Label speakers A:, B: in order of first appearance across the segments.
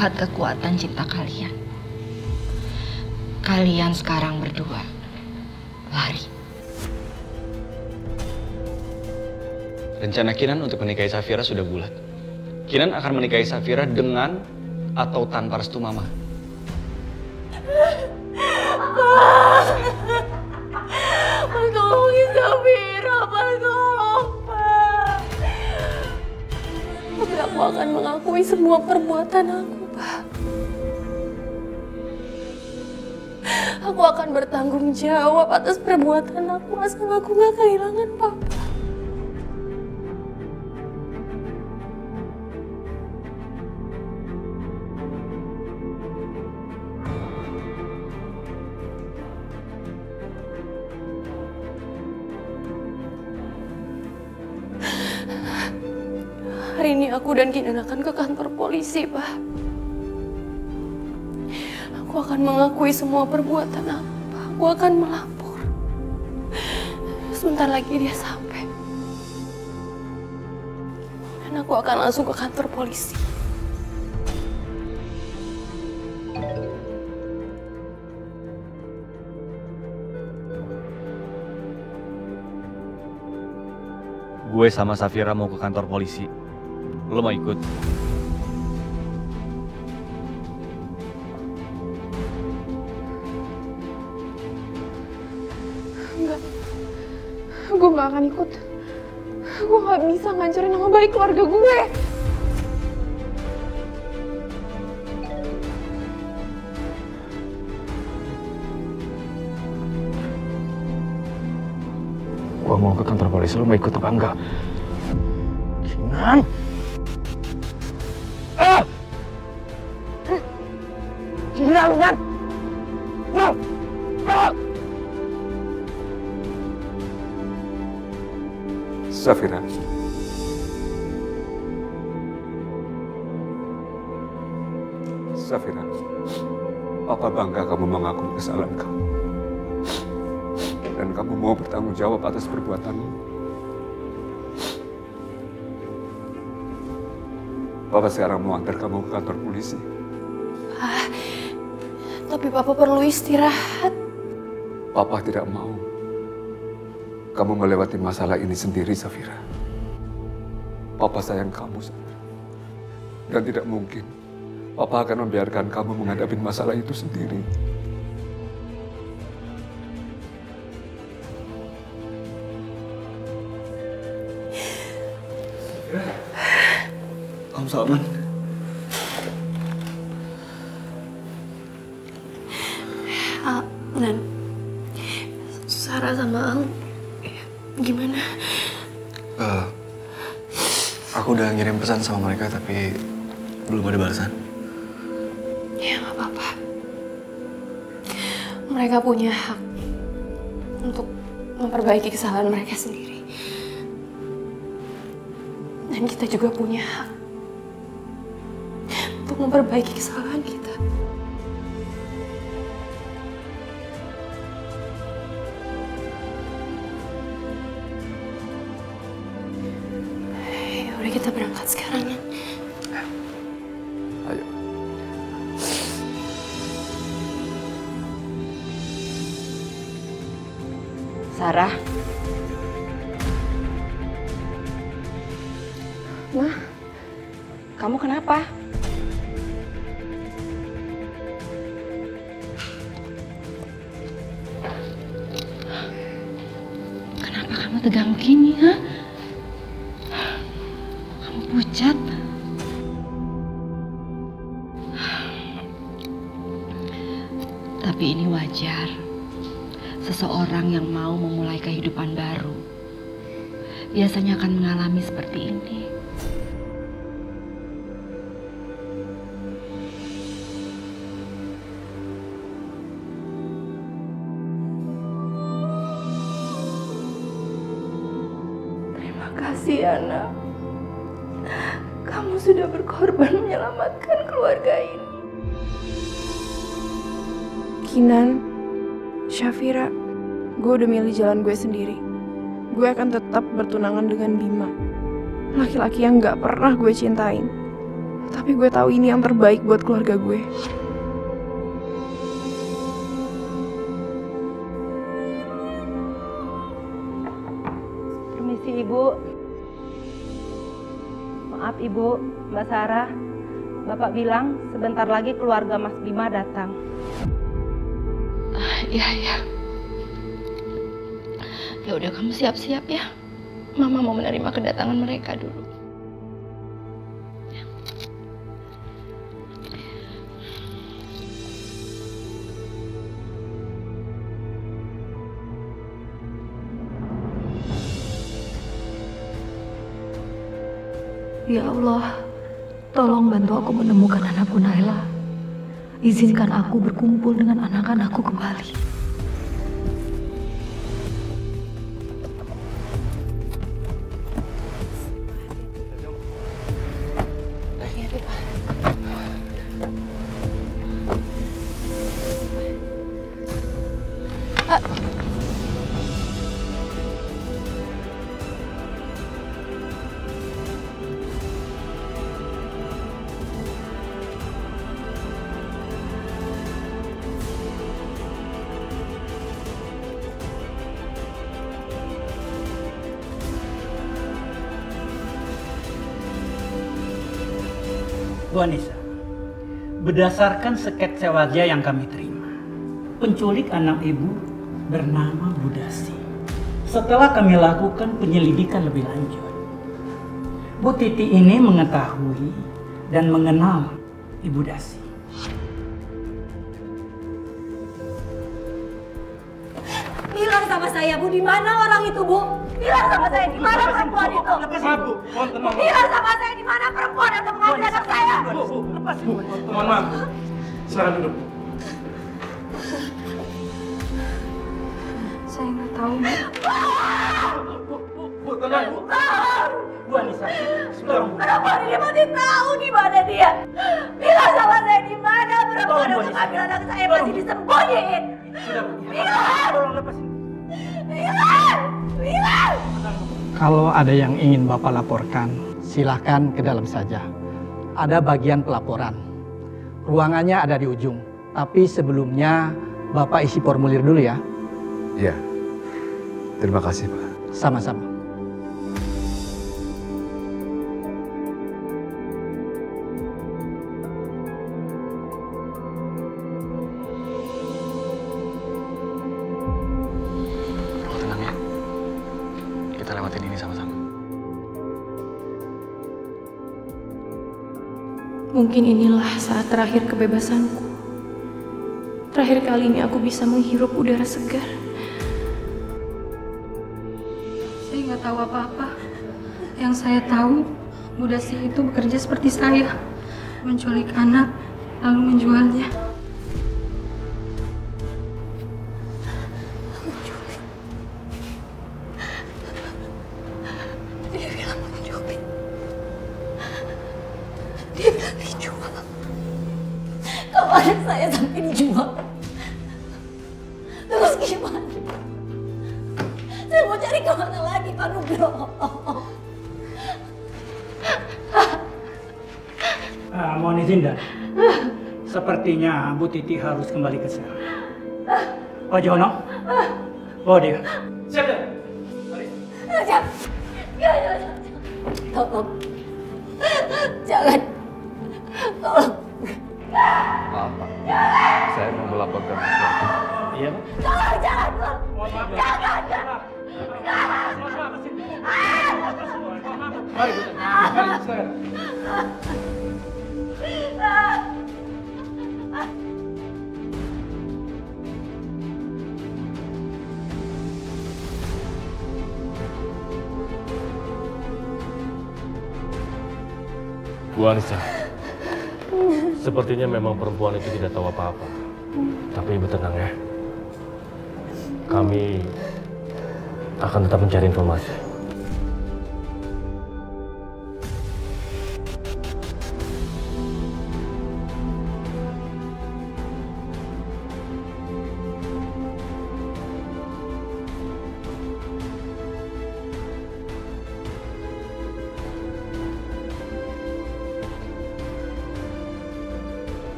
A: melihat kekuatan cinta kalian. Kalian sekarang berdua lari.
B: Rencana Kinan untuk menikahi Safira sudah bulat. Kinan akan menikahi Safira dengan atau tanpa restu Mama.
C: Pak, tolongin Safira, Pak, tolong, Pak. Tapi aku akan mengakui semua perbuatan aku, Pak. Aku akan bertanggung jawab atas perbuatan aku asal aku gak kehilangan Papa. Hari ini aku dan Kinan akan ke kantor polisi, Pak. Aku akan mengakui semua perbuatan aku, Pak. Aku akan melapor. Sebentar lagi dia sampai. Dan aku akan langsung ke kantor polisi.
B: Gue sama Safira mau ke kantor polisi. Lo mau ikut?
C: Enggak. Gue gak akan ikut. Gue gak bisa ngancurin nama baik keluarga gue.
B: Gue mau ke kantor polisi, lo mau ikut apa enggak? Kinan! Kinan!
D: Safira. Safira, Papa bangga kamu mengakui kesalahan kamu. Dan kamu mau bertanggung jawab atas perbuatanmu. Papa sekarang mau antar kamu ke kantor polisi.
C: Tapi Papa perlu istirahat.
D: Papa tidak mau kamu melewati masalah ini sendiri, Safira. Papa sayang kamu, Safira. Dan tidak mungkin Papa akan membiarkan kamu menghadapi masalah itu sendiri.
B: Om Salman.
C: Dan Sarah sama Al, gimana?
E: Aku udah ngirim pesan sama mereka tapi belum ada balasan.
C: Ya nggak apa-apa. Mereka punya hak untuk memperbaiki kesalahan mereka sendiri. Dan kita juga punya hak untuk memperbaiki kesalahan kita. Ya udah, kita berangkat sekarang ya.
D: Ayo.
A: Sarah. Ma, kamu kenapa? Kenapa kamu tegang begini, ha? Kamu pucat. Tapi ini wajar. Seseorang yang mau memulai kehidupan baru biasanya akan mengalami seperti ini.
C: Terima kasih, Ana. Kamu sudah berkorban menyelamatkan keluarga ini.
F: Kinan, Safira, gue udah milih jalan gue sendiri. Gue akan tetap bertunangan dengan Bima, laki-laki yang gak pernah gue cintain. Tapi gue tahu ini yang terbaik buat keluarga gue.
G: Permisi Ibu. Maaf Ibu, Mbak Sarah. Bapak bilang sebentar lagi keluarga Mas Bima datang.
A: Iya, iya. Ya udah kamu siap-siap ya. Mama mau menerima kedatangan mereka dulu.
H: Ya Allah, tolong bantu aku menemukan anakku Naila. Izinkan aku berkumpul dengan anak-anakku kembali.
I: Bu Anissa, berdasarkan sketsa wajah yang kami terima, penculik anak ibu bernama Budasi. Setelah kami lakukan penyelidikan lebih lanjut, Bu Titi ini mengetahui dan mengenal Ibu Dasi.
H: Bilang sama saya, Bu, di mana orang itu, Bu? Bilang sama saya, di mana perempuan itu?
I: Bu,
H: Bilang sama saya, di mana perempuan yang mengambil anak saya?
I: Bu, lepasin. Mohon maaf. Silakan duduk.
H: Saya nggak tahu, Bu.
I: Bu, tenang, Bu. Bu Anissa, tolong.
H: Perempuan ini masih tahu di mana dia. Bilang sama saya, di mana perempuan yang mengambil anak saya masih disembunyiin.
I: Sudah, Bu.
H: Bilang!
I: Tolong lepasin.
H: Bilang! Bilang!
I: Kalau ada yang ingin Bapak laporkan, silahkan ke dalam saja. Ada bagian pelaporan. Ruangannya ada di ujung. Tapi sebelumnya Bapak isi formulir dulu ya.
D: Iya. Terima kasih, Pak.
I: Sama-sama.
E: Tenang ya. Kita lewatin ini sama-sama.
C: Mungkin inilah saat terakhir kebebasanku. Terakhir kali ini aku bisa menghirup udara segar. Saya nggak tahu apa-apa. Yang saya tahu, Budasi itu bekerja seperti saya. Menculik anak, lalu menjualnya.
H: Dia bilang menculik. Dia bilang dijual. Kalau anak saya sampai dijual, terus gimana? Saya mau cari kemana lagi, Pak Nugroho?
I: Mohon izin dan sepertinya Bu Titi harus kembali ke sel. Pak Jono, bawa dia. Siap, Dan. Mari.
H: Jangan. Tolong. Jangan. Tolong.
D: Maaf, Pak. Saya mau melaporkan sesuatu.
I: Iya, Pak.
H: Tolong, jangan, Pak.
I: Mohon maaf.
H: Jangan.
I: Mari, Bu. Mari, silakan.
J: Bu Anissa, sepertinya memang perempuan itu tidak tahu apa-apa. Tapi Ibu tenang ya. Kami akan tetap mencari informasi.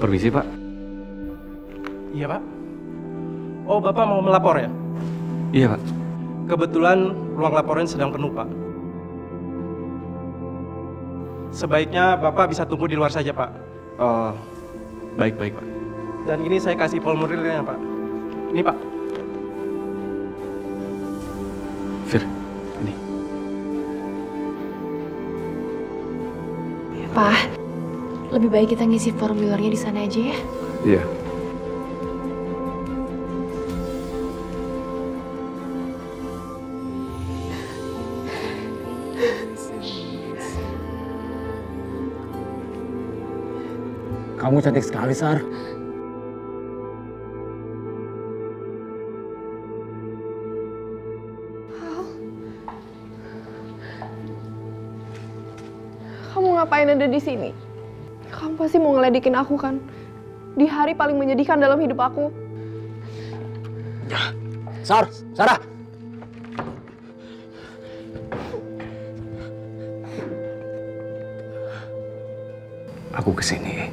B: Permisi, Pak.
K: Iya, Pak. Oh, Bapak mau melapor ya?
B: Iya, Pak.
K: Kebetulan ruang laporan sedang penuh, Pak. Sebaiknya Bapak bisa tunggu di luar saja, Pak.
B: Baik, Pak.
K: Dan ini saya kasih formulirnya, Pak. Ini, Pak.
B: Fir, ini.
F: Pak, lebih baik kita ngisi formulirnya di sana aja ya.
D: Iya.
L: Kamu cantik sekali, Sar.
F: Kamu ngapain ada di sini? Kamu pasti mau ngeledekin aku kan? Di hari paling menyedihkan dalam hidup aku.
L: Sarah!
D: Aku kesini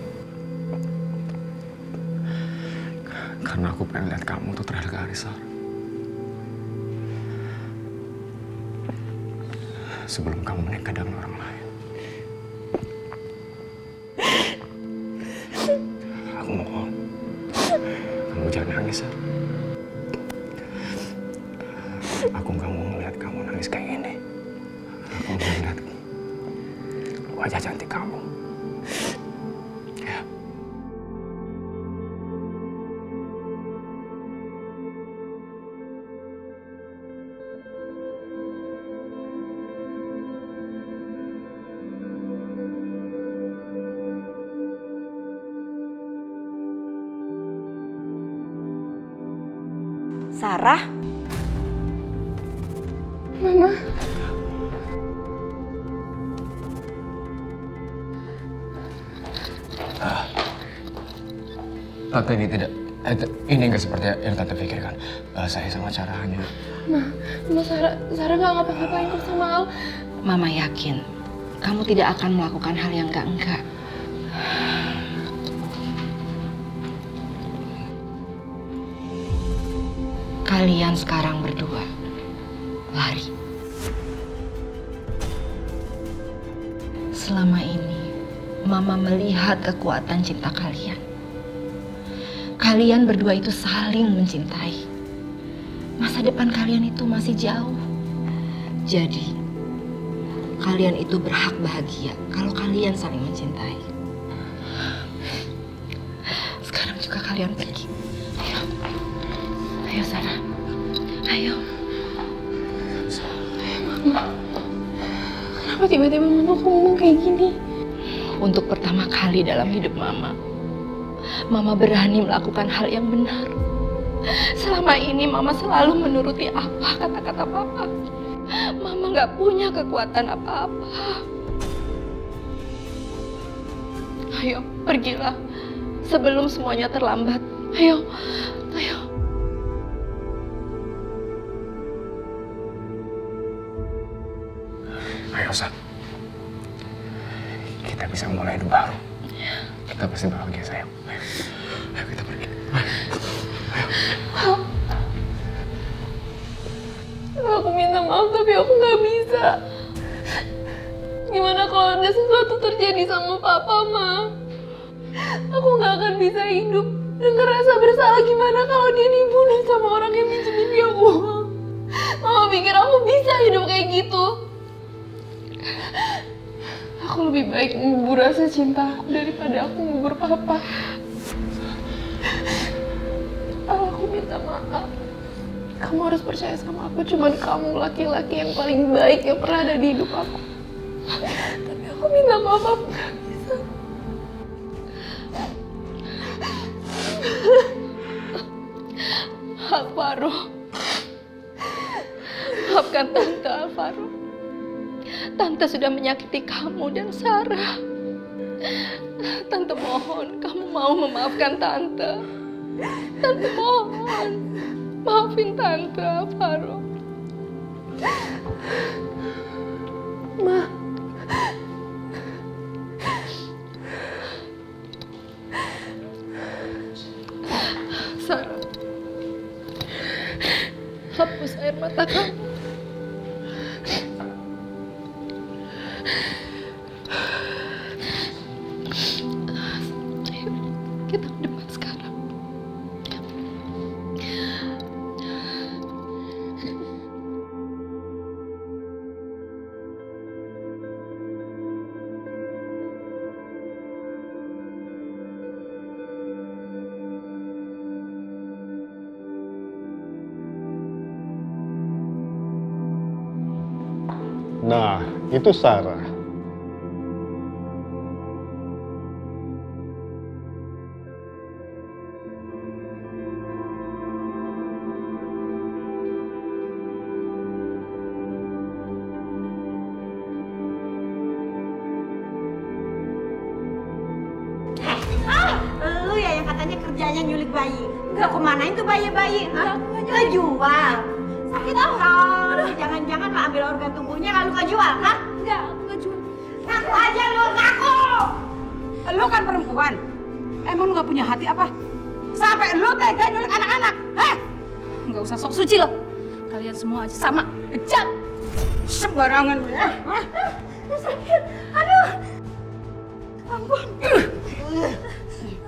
D: karena aku pengen lihat kamu tuh terakhir kali, Sar. Sebelum kamu menikah dengan orang lain. Aku mohon, kamu jangan nangis, Sar. Aku nggak mau melihat kamu nangis kayak gini. Aku mau melihat wajah cantik kamu.
M: Sarah?
F: Mama.
D: Tante ini tidak, ini nggak seperti yang Tante pikirkan. Saya sama Sarah hanya...
F: Sarah nggak ngapa-ngapain kok sama Al.
A: Mama yakin kamu tidak akan melakukan hal yang enggak. Kalian sekarang berdua lari. Selama ini, Mama melihat kekuatan cinta kalian. Kalian berdua itu saling mencintai. Masa depan kalian itu masih jauh. Jadi, kalian itu berhak bahagia kalau kalian saling mencintai. Sekarang juga kalian pergi. Ayo Sarah, ayo.
F: Mama, kenapa tiba-tiba Mama ngomong kayak gini?
A: Untuk pertama kali dalam hidup Mama, Mama berani melakukan hal yang benar. Selama ini Mama selalu menuruti apa kata-kata Papa. Mama nggak punya kekuatan apa-apa. Ayo, pergilah sebelum semuanya terlambat. Ayo.
D: Ayo, Sar. Kita bisa mulai hidup baru. Kita pasti bahagia, sayang. Ayo kita pergi. Ayo.
F: Aku minta maaf tapi aku nggak bisa. Gimana kalau ada sesuatu terjadi sama Papa, Ma? Aku nggak akan bisa hidup dan ngerasa bersalah. Gimana kalau dia dibunuh sama orang yang minjemin dia uang? Mama pikir aku bisa hidup kayak gitu. Aku lebih baik mengubur rasa cinta aku daripada aku mengubur Papa. Aku minta maaf. Kamu harus percaya sama aku. Cuman kamu laki-laki yang paling baik yang pernah ada di hidup aku. Tapi aku minta maaf, aku gak bisa.
A: Alvaro, maafkan Tante Alvaro. Tante sudah menyakiti kamu dan Sarah. Tante mohon kamu mau memaafkan Tante. Tante mohon, maafin Tante Alvaro.
F: Ma.
A: Sarah, hapus air mata kamu. Ayo, kita ke depan sekarang.
M: Nah, itu Sarah.
N: Lu ya yang katanya kerjanya nyulik bayi. Enggak, kemanain tuh bayi-bayi? Nggak jual. Sakit apa? Jangan-jangan lo ambil organ tubuhnya lalu nggak jual, hah? Enggak jual. Ngaku aja lo, ngaku! Lo kan perempuan. Emang lo nggak punya hati apa? Sampai lo tega nyulik anak-anak, hah? Nggak usah sok suci lo. Kalian semua aja sama, kejam. Sembarangan lo ya. Sakit, aduh. Ampun.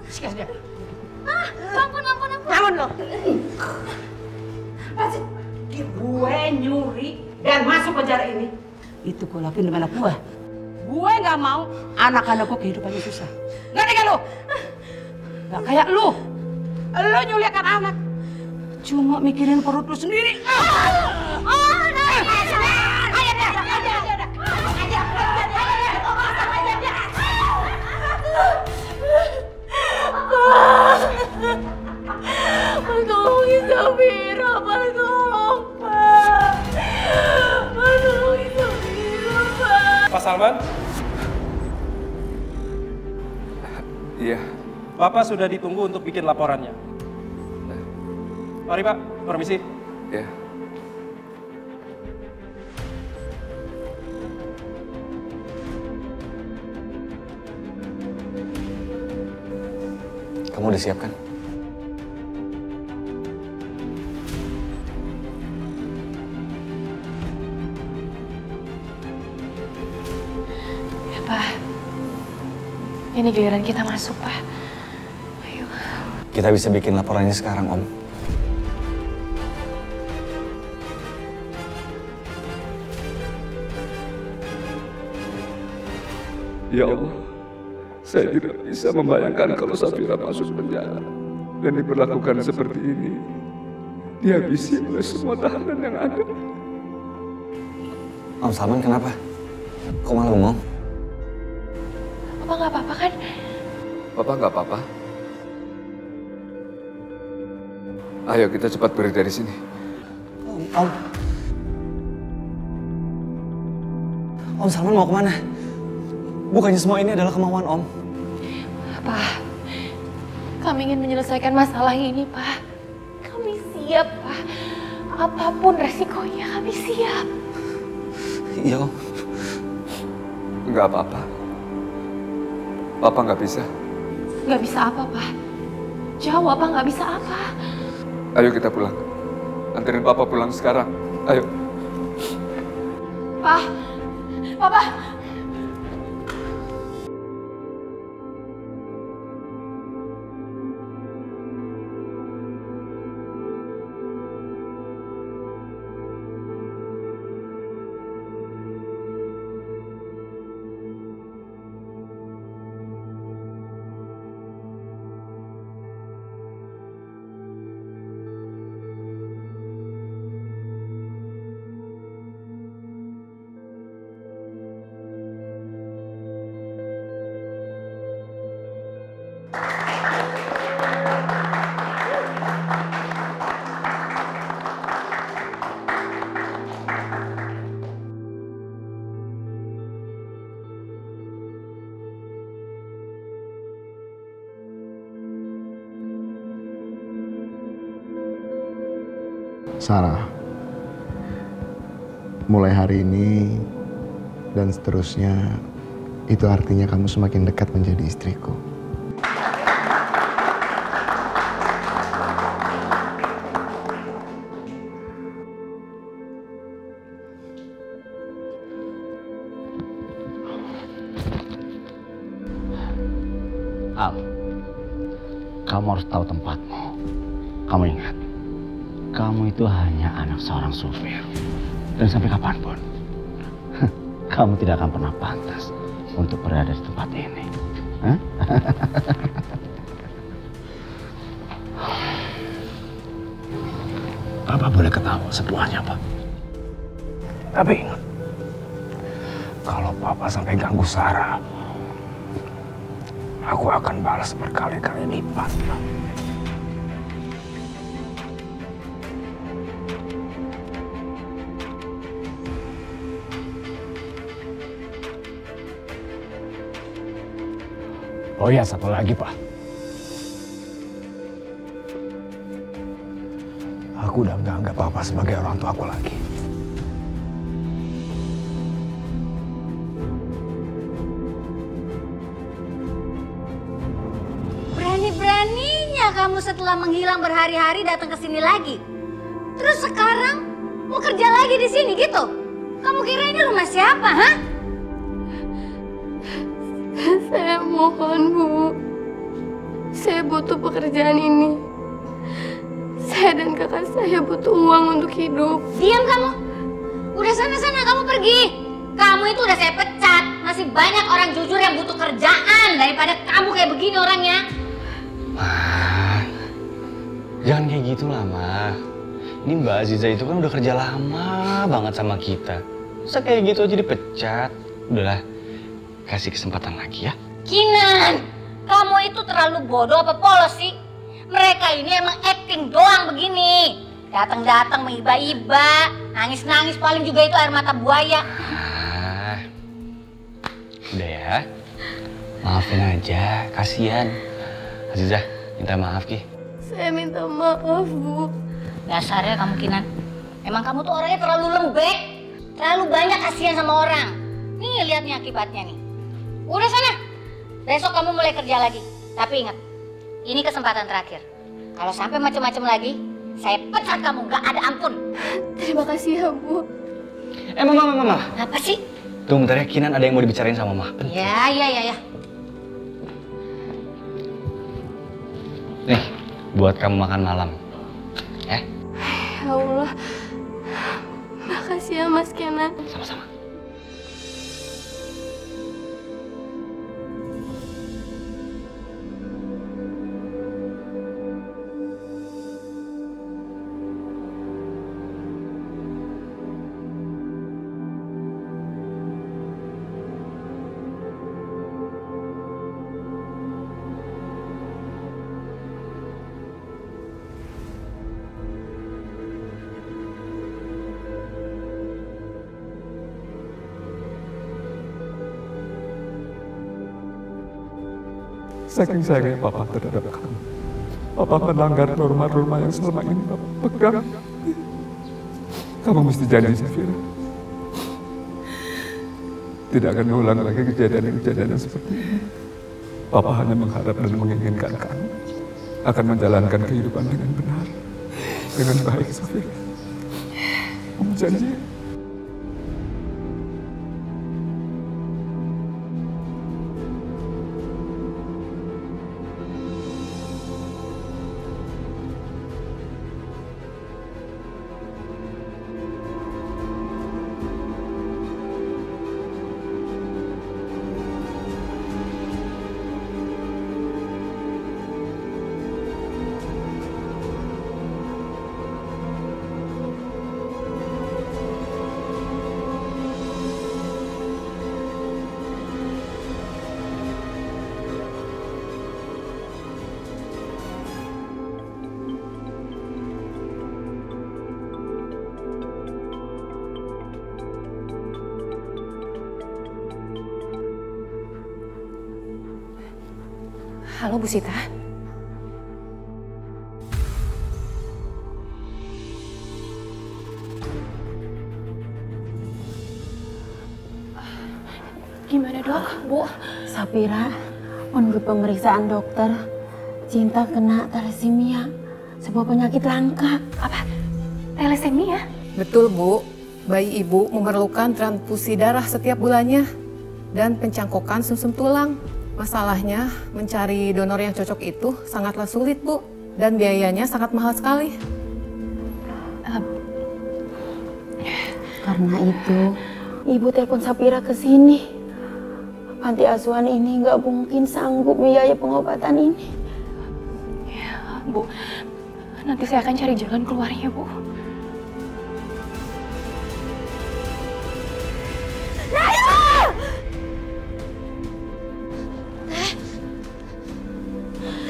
N: Sekian dia. Ampun. Bangun lo. Pasti gue nyuri dan masuk penjara ini. Itu gue lakuin demi anak gue. Gue nggak mau anak-anak gue kehidupannya susah. Ngerti gak lo? Gak kayak lo. Lo nyulikan anak. Cuma mikirin perut lo sendiri.
F: Tolongin Safira, Pak. Tolong, Pak. Tolongin Safira, Pak.
K: Pak Salman?
D: Iya.
K: Bapak sudah ditunggu untuk bikin laporannya. Mari Pak, permisi.
D: Ya.
E: Kamu udah siap kan?
A: Ya, Pak. Ini giliran kita masuk, Pak. Ayo.
E: Kita bisa bikin laporannya sekarang, Om.
D: Ya Allah, saya tidak bisa membayangkan kalau Safira masuk penjara dan diperlakukan seperti ini. Dihabisi oleh semua tahanan yang ada.
E: Om Salman kenapa? Kok malah bengong?
A: Papa nggak apa-apa kan?
D: Papa nggak apa-apa. Ayo kita cepat pergi dari sini.
E: Om Salman mau kemana? Bukannya semua ini adalah kemauan Om.
A: Pak, kami ingin menyelesaikan masalah ini, Pak. Kami siap, Pak. Apapun resikonya, kami siap.
E: Iya, Om.
D: Nggak apa-apa. Papa nggak bisa.
A: Nggak bisa apa, Pak? Jawab, Pak, nggak bisa apa?
D: Ayo kita pulang. Anterin Papa pulang sekarang. Ayo.
A: Pak, Papa.
O: Sarah, mulai hari ini dan seterusnya, itu artinya kamu semakin dekat menjadi istriku.
L: kamu harus tahu tempatmu. Kamu ingat, kamu itu hanya anak seorang supir. Dan sampai kapanpun, kamu tidak akan pernah pantas untuk berada di tempat ini. Hah? Papa boleh ketawa semuanya, Pak. Tapi ingat, kalau Papa sampai ganggu Sarah, aku akan balas berkali-kali lipat, Pak. Oh ya, satu lagi, Pak. Aku udah nggak anggap Papa sebagai orang tua aku lagi.
N: Berani-beraninya kamu setelah menghilang berhari-hari datang ke sini lagi. Terus sekarang mau kerja lagi di sini gitu? Kamu kira ini rumah siapa, hah?
F: Saya mohon, Bu. Saya butuh pekerjaan ini. Saya dan kakak saya butuh uang untuk hidup.
N: Diam kamu. Udah sana-sana kamu pergi. Kamu itu udah saya pecat. Masih banyak orang jujur yang butuh kerjaan daripada kamu kayak begini orangnya.
B: Ma, jangan kayak gitu lah, Ma. Ini Mbak Aziza itu kan udah kerja lama banget sama kita. Masa kayak gitu aja dipecat? Udahlah, kasih kesempatan lagi ya.
N: Kinan, kamu itu terlalu bodoh apa polos sih? Mereka ini emang acting doang begini. Datang-datang mengiba-iba, nangis-nangis paling juga itu air mata buaya.
B: Udah ya, maafin aja, kasihan. Aziza, minta maaf Ki.
F: Saya minta maaf, Bu.
N: Dasarnya kamu Kinan, emang kamu tuh orangnya terlalu lembek, terlalu banyak kasihan sama orang. Nih lihat nih akibatnya nih. Udah sana, besok kamu mulai kerja lagi. Tapi ingat, ini kesempatan terakhir. Kalau sampai macam-macam lagi, saya pecat kamu, gak ada ampun.
F: Terima kasih ya, Bu.
B: Mama.
N: Apa sih?
B: Tunggu bentar ya, Kinan ada yang mau dibicarain sama Mama.
N: Ya.
B: Nih, buat kamu makan malam. Ya?
F: Ya Allah. Makasih ya, Mas Kenan.
B: Sama-sama.
D: Saking sayangnya Papa terhadap kamu. Papa melanggar norma-norma yang selama ini Papa pegang. Kamu mesti janji, Safira. Tidak akan mengulang lagi kejadian-kejadian seperti ini. Papa hanya mengharap dan menginginkan kamu akan menjalankan kehidupan dengan benar, dengan baik, Safira. Kamu janji.
P: Halo Bu Sita.
Q: Gimana dok, Bu? Safira, menurut pemeriksaan dokter, Cinta kena thalassemia, sebuah penyakit langka.
P: Apa? Thalassemia?
R: Betul Bu, bayi ibu memerlukan transfusi darah setiap bulannya dan pencangkokan sumsum tulang. Masalahnya mencari donor yang cocok itu sangatlah sulit, Bu. Dan biayanya sangat mahal sekali.
Q: Karena itu, Ibu telepon Safira ke sini. Panti asuhan ini nggak mungkin sanggup biaya pengobatan ini.
P: Ya, Bu. Nanti saya akan cari jalan keluarnya, Bu.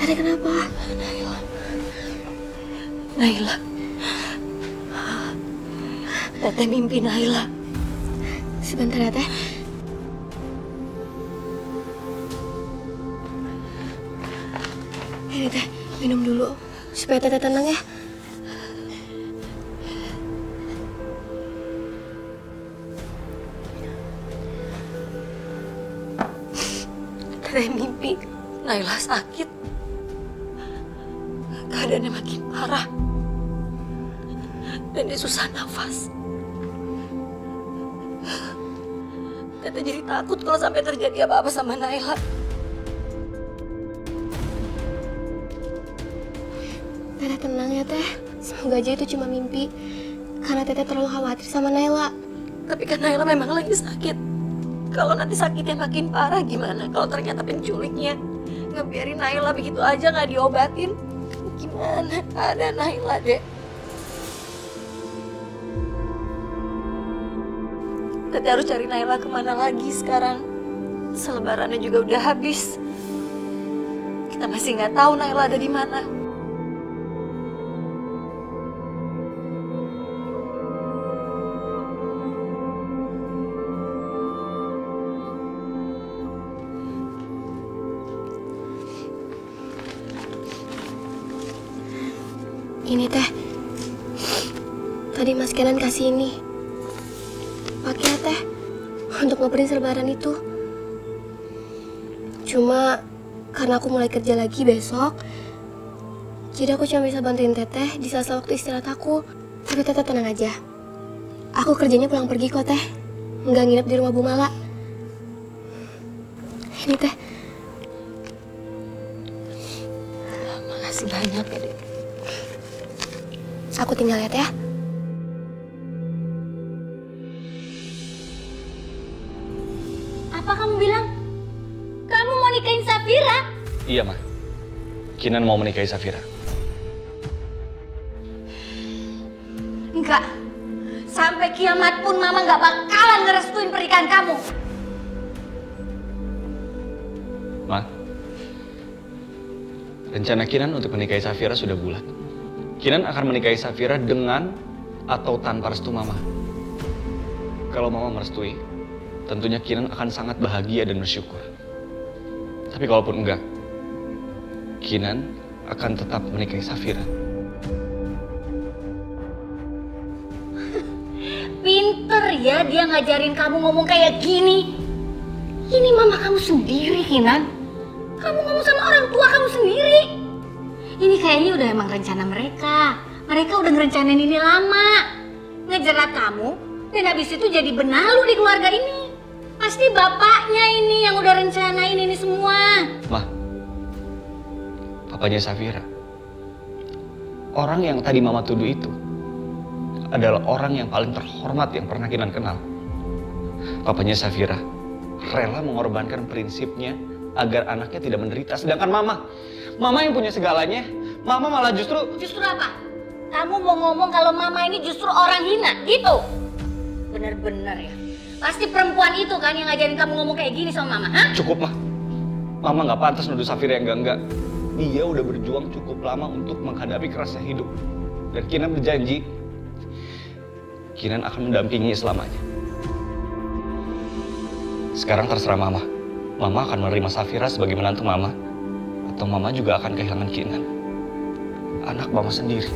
Q: Teh kenapa?
A: Naila. Teteh mimpi Naila.
Q: Sebentar ya, Teh. Ini Teh, minum dulu supaya Teteh tenang ya.
A: Teteh mimpi Naila sakit. Keadaannya makin parah. Dan dia susah nafas. Teteh jadi takut kalau sampai terjadi apa-apa sama Naila.
Q: Teteh tenang ya, Teh. Semoga aja itu cuma mimpi. Karena Teteh terlalu khawatir sama Naila.
A: Tapi kan Naila memang lagi sakit. Kalau nanti sakitnya makin parah gimana? Kalau ternyata penculiknya ngebiarin Naila begitu aja nggak diobatin, gimana? Ada Naila, Dek. Teteh harus cari Naila kemana lagi sekarang? Selebarannya juga udah habis. Kita masih nggak tahu Naila ada di mana.
Q: Ini Teh, tadi Mas Kenan kasih ini. Pakai ya Teh, untuk ngeprint selebaran itu. Cuma karena aku mulai kerja lagi besok, jadi aku cuma bisa bantuin Teteh di sela-sela waktu istirahat aku. Tapi Teteh tenang aja, aku kerjanya pulang pergi kok Teh, nggak nginep di rumah Bu Mala. Ini Teh.
A: Makasih banyak ya, Dek.
Q: Aku tinggal ya, Teh.
N: Apa kamu bilang? Kamu mau nikahin Safira?
B: Iya, Ma. Kinan mau menikahi Safira.
N: Enggak. Sampai kiamat pun Mama nggak bakalan ngerestuin pernikahan kamu.
B: Ma, rencana Kinan untuk menikahi Safira sudah bulat. Kinan akan menikahi Safira dengan atau tanpa restu Mama. Kalau Mama merestui, tentunya Kinan akan sangat bahagia dan bersyukur. Tapi kalaupun enggak, Kinan akan tetap menikahi Safira.
N: Pinter ya dia ngajarin kamu ngomong kayak gini. Ini Mama kamu sendiri, Kinan. Kamu ngomong sama orang tua kamu sendiri. Ini kayaknya udah emang rencana mereka. Mereka udah ngerencanain ini lama. Ngejerat kamu, dan habis itu jadi benalu di keluarga ini. Pasti bapaknya ini yang udah rencanain ini semua.
B: Ma, papanya Safira. Orang yang tadi Mama tuduh itu adalah orang yang paling terhormat yang pernah Kinan kenal. Papanya Safira rela mengorbankan prinsipnya agar anaknya tidak menderita. Sedangkan Mama yang punya segalanya, Mama malah justru...
N: Justru apa? Kamu mau ngomong kalau Mama ini justru orang hina, gitu? Bener-bener ya. Pasti perempuan itu kan yang ngajarin kamu ngomong kayak gini sama Mama, hah?
B: Cukup, Ma. Mama nggak pantas nuduh Safira yang enggak-enggak. Dia udah berjuang cukup lama untuk menghadapi kerasnya hidup. Dan Kinan berjanji, Kinan akan mendampinginya selamanya. Sekarang terserah Mama. Mama akan menerima Safira sebagai menantu Mama. Atau Mama juga akan kehilangan Kinan. Anak Mama sendiri.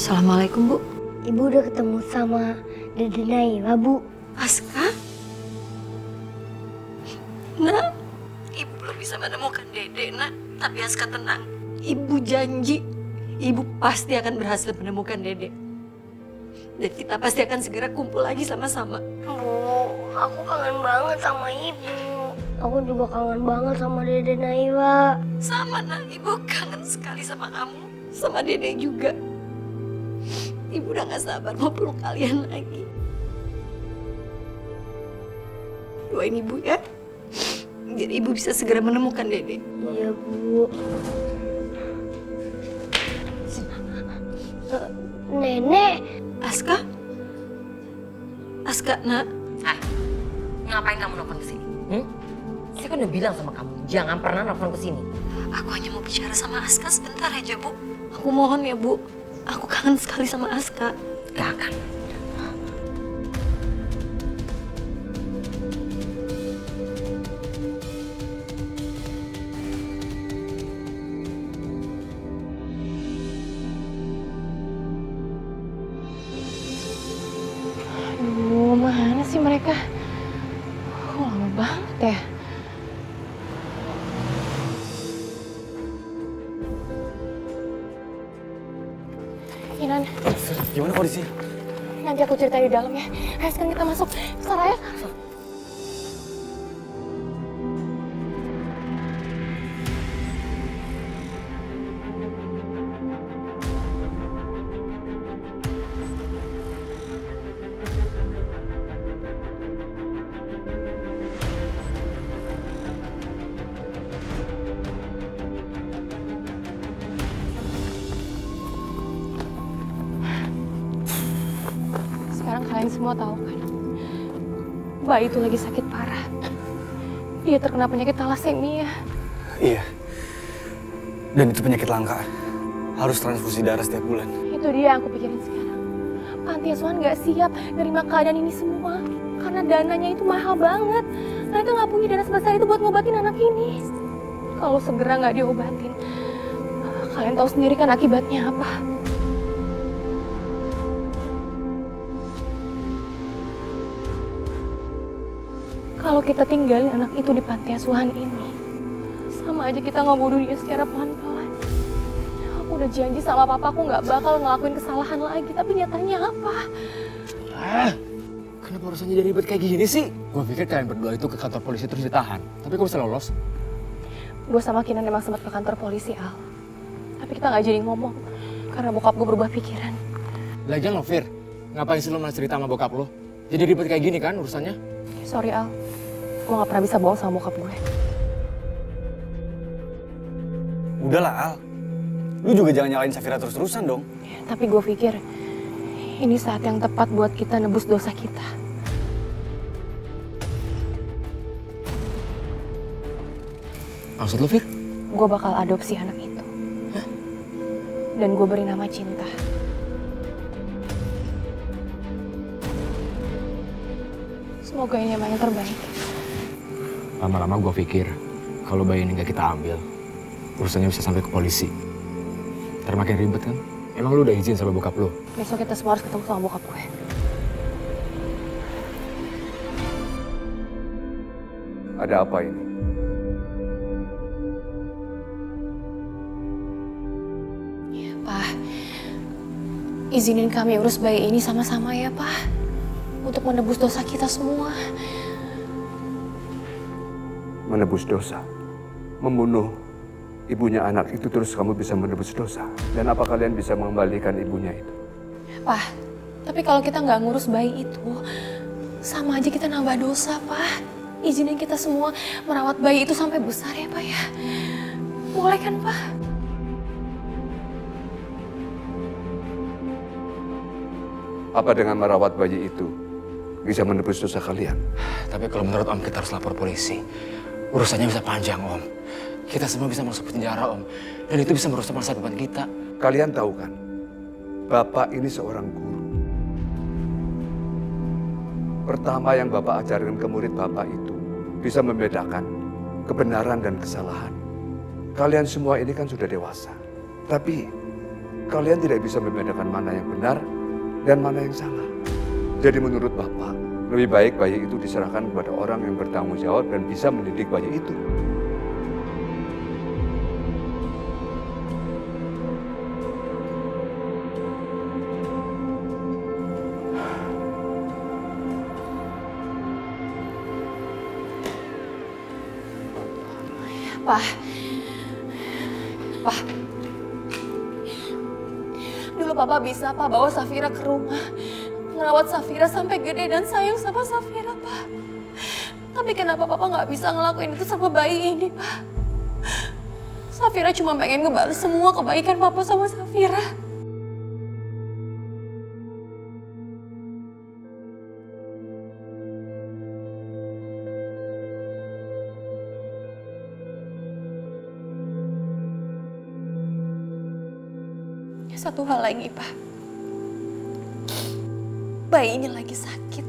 H: Assalamualaikum, Bu.
Q: Ibu udah ketemu sama Dede Naila, Bu.
C: Aska? Nak, Ibu belum bisa menemukan Dede, Nak. Tapi Aska tenang. Ibu janji, Ibu pasti akan berhasil menemukan Dede. Dan kita pasti akan segera kumpul lagi sama-sama.
Q: Bu, aku kangen banget sama Ibu. Aku juga kangen banget sama Dede Naila.
C: Sama, Nak. Ibu kangen sekali sama kamu. Sama Dede juga. Ibu udah gak sabar mau peluk kalian lagi. Doain Ibu ya. Biar Ibu bisa segera menemukan Dede.
Q: Iya, Bu. Nenek.
C: Aska? Aska, Nak.
S: Ngapain kamu nelfon ke sini? Saya kan udah bilang sama kamu, jangan pernah nelfon ke sini.
C: Aku hanya mau bicara sama Aska sebentar aja, Bu. Aku mohon ya, Bu. Aku kangen sekali sama Aska.
S: Gak akan.
P: Aduh, mana sih mereka? Kok lama banget ya? Inan,
B: Gimana kondisi?
P: nanti aku cerita di dalam ya. Ayo sekarang kita masuk. Sarah ya. Sekarang kalian semua tahu kan, bayi itu lagi sakit parah. Dia terkena penyakit thalassemia.
B: Iya. Dan itu penyakit langka. Harus transfusi darah setiap bulan.
P: Itu dia yang aku pikirin sekarang. Panti asuhan nggak siap nerima keadaan ini semua. Karena dananya itu mahal banget. Mereka nggak punya dana sebesar itu buat ngobatin anak ini. Kalau segera nggak diobatin, kalian tahu sendiri kan akibatnya apa. Kalau kita tinggalin anak itu di panti asuhan ini, sama aja kita ngebunuh dia secara pelan-pelan. Aku udah janji sama papa aku nggak bakal ngelakuin kesalahan lagi, tapi nyatanya apa?
B: Kenapa urusannya jadi ribet kayak gini sih? Gue pikir kalian berdua itu ke kantor polisi terus ditahan. Tapi kok bisa lolos?
P: Gue sama Kinan emang sempat ke kantor polisi, Al. Tapi kita nggak jadi ngomong, karena bokap gue berubah pikiran.
B: Lagian lo, Fir, ngapain sih lo malah cerita sama bokap lo? Jadi ribet kayak gini kan urusannya?
P: Sorry, Al. Gue gak pernah bisa bohong sama bokap gue.
B: Udahlah, Al. Lu juga jangan nyalain Safira terus-terusan dong.
P: Tapi gue pikir, ini saat yang tepat buat kita nebus dosa kita.
B: Maksud lu, Fir?
P: Gue bakal adopsi anak itu. Dan gue beri nama Cinta. Semoga ini emang yang terbaik.
B: Lama-lama gue pikir, kalau bayi ini nggak kita ambil, urusannya bisa sampai ke polisi. Ntar makin ribet kan? Emang lu udah izin sama bokap lu?
P: Besok kita semua harus ketemu sama bokap gue.
D: Ada apa ini?
P: Pak, izinin kami urus bayi ini sama-sama ya, Pak. Untuk menebus dosa kita semua.
D: Menebus dosa? Membunuh ibunya anak itu terus kamu bisa menebus dosa? Dan apa kalian bisa mengembalikan ibunya itu?
P: Pak, tapi kalau kita nggak ngurus bayi itu, sama aja kita nambah dosa, Pak. Izinin kita semua merawat bayi itu sampai besar ya, Pak ya. Boleh kan, Pak?
D: Apa dengan merawat bayi itu bisa menebus dosa kalian?
B: Tapi kalau menurut Om kita harus lapor polisi. Urusannya bisa panjang, Om. Kita semua bisa masuk penjara, Om. Dan itu bisa merusak masa depan kita.
D: Kalian tahu kan, Bapak ini seorang guru. Pertama yang Bapak ajarkan ke murid Bapak itu bisa membedakan kebenaran dan kesalahan. Kalian semua ini kan sudah dewasa. Tapi kalian tidak bisa membedakan mana yang benar dan mana yang salah. Jadi menurut Bapak, lebih baik bayi itu diserahkan kepada orang yang bertanggung jawab dan bisa mendidik bayi itu.
P: Pak, dulu Papa bisa Pak bawa Safira ke rumah, ngerawat Safira sampai gede dan sayang sama Safira, Pak. Tapi kenapa Papa nggak bisa ngelakuin itu sama bayi ini, Pak? Safira cuma pengen ngebales semua kebaikan Papa sama Safira. Satu hal lagi, Pak. Bayinya lagi sakit.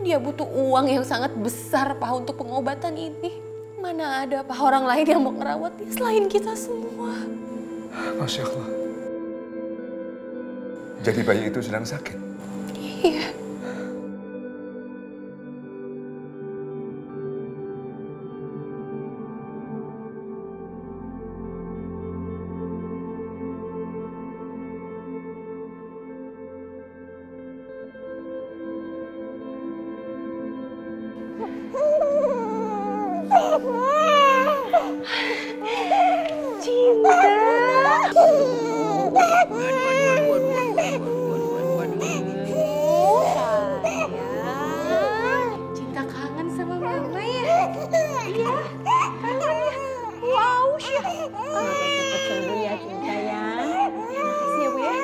P: Dia butuh uang yang sangat besar, Pak, untuk pengobatan ini. Mana ada, Pak, orang lain yang mau ngerawat dia selain kita semua.
D: Masya Allah. Jadi bayi itu sedang sakit?
P: Iya. Cinta kangen sama mama ya? Iya, kangen ya? Wow, Syah. Cepet sembuh ya, Cinta ya. Makasih ya, Bu ya.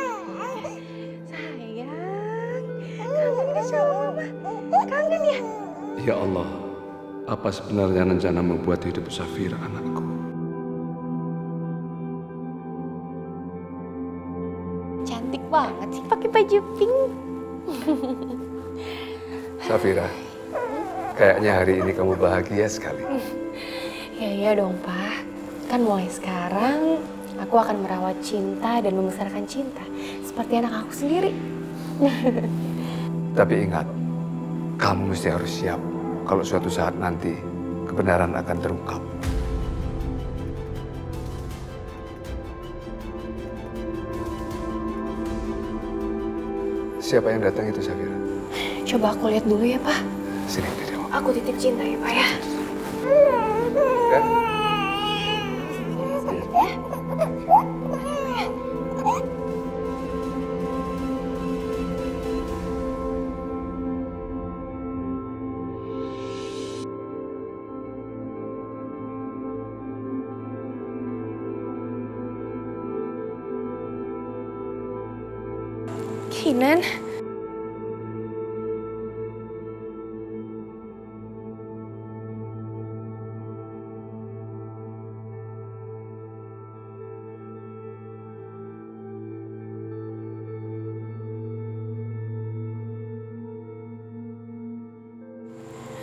P: Sayang, kangen gak sama mama? Kangen ya?
D: Ya Allah, apa sebenarnya rencana membuat hidup Safira anakku?
P: Cantik banget sih pakai baju pink.
D: Safira, kayaknya hari ini kamu bahagia sekali.
P: Ya iya dong, Pak. Kan mulai sekarang aku akan merawat Cinta dan membesarkan Cinta seperti anak aku sendiri.
D: Tapi ingat, kamu mesti harus siap kalau suatu saat nanti kebenaran akan terungkap. Siapa yang datang itu, Safira?
P: Coba aku lihat dulu ya, Pak.
D: Sini,
P: Aku titip Cinta ya, Pak ya.
D: Kan?
P: Kinan.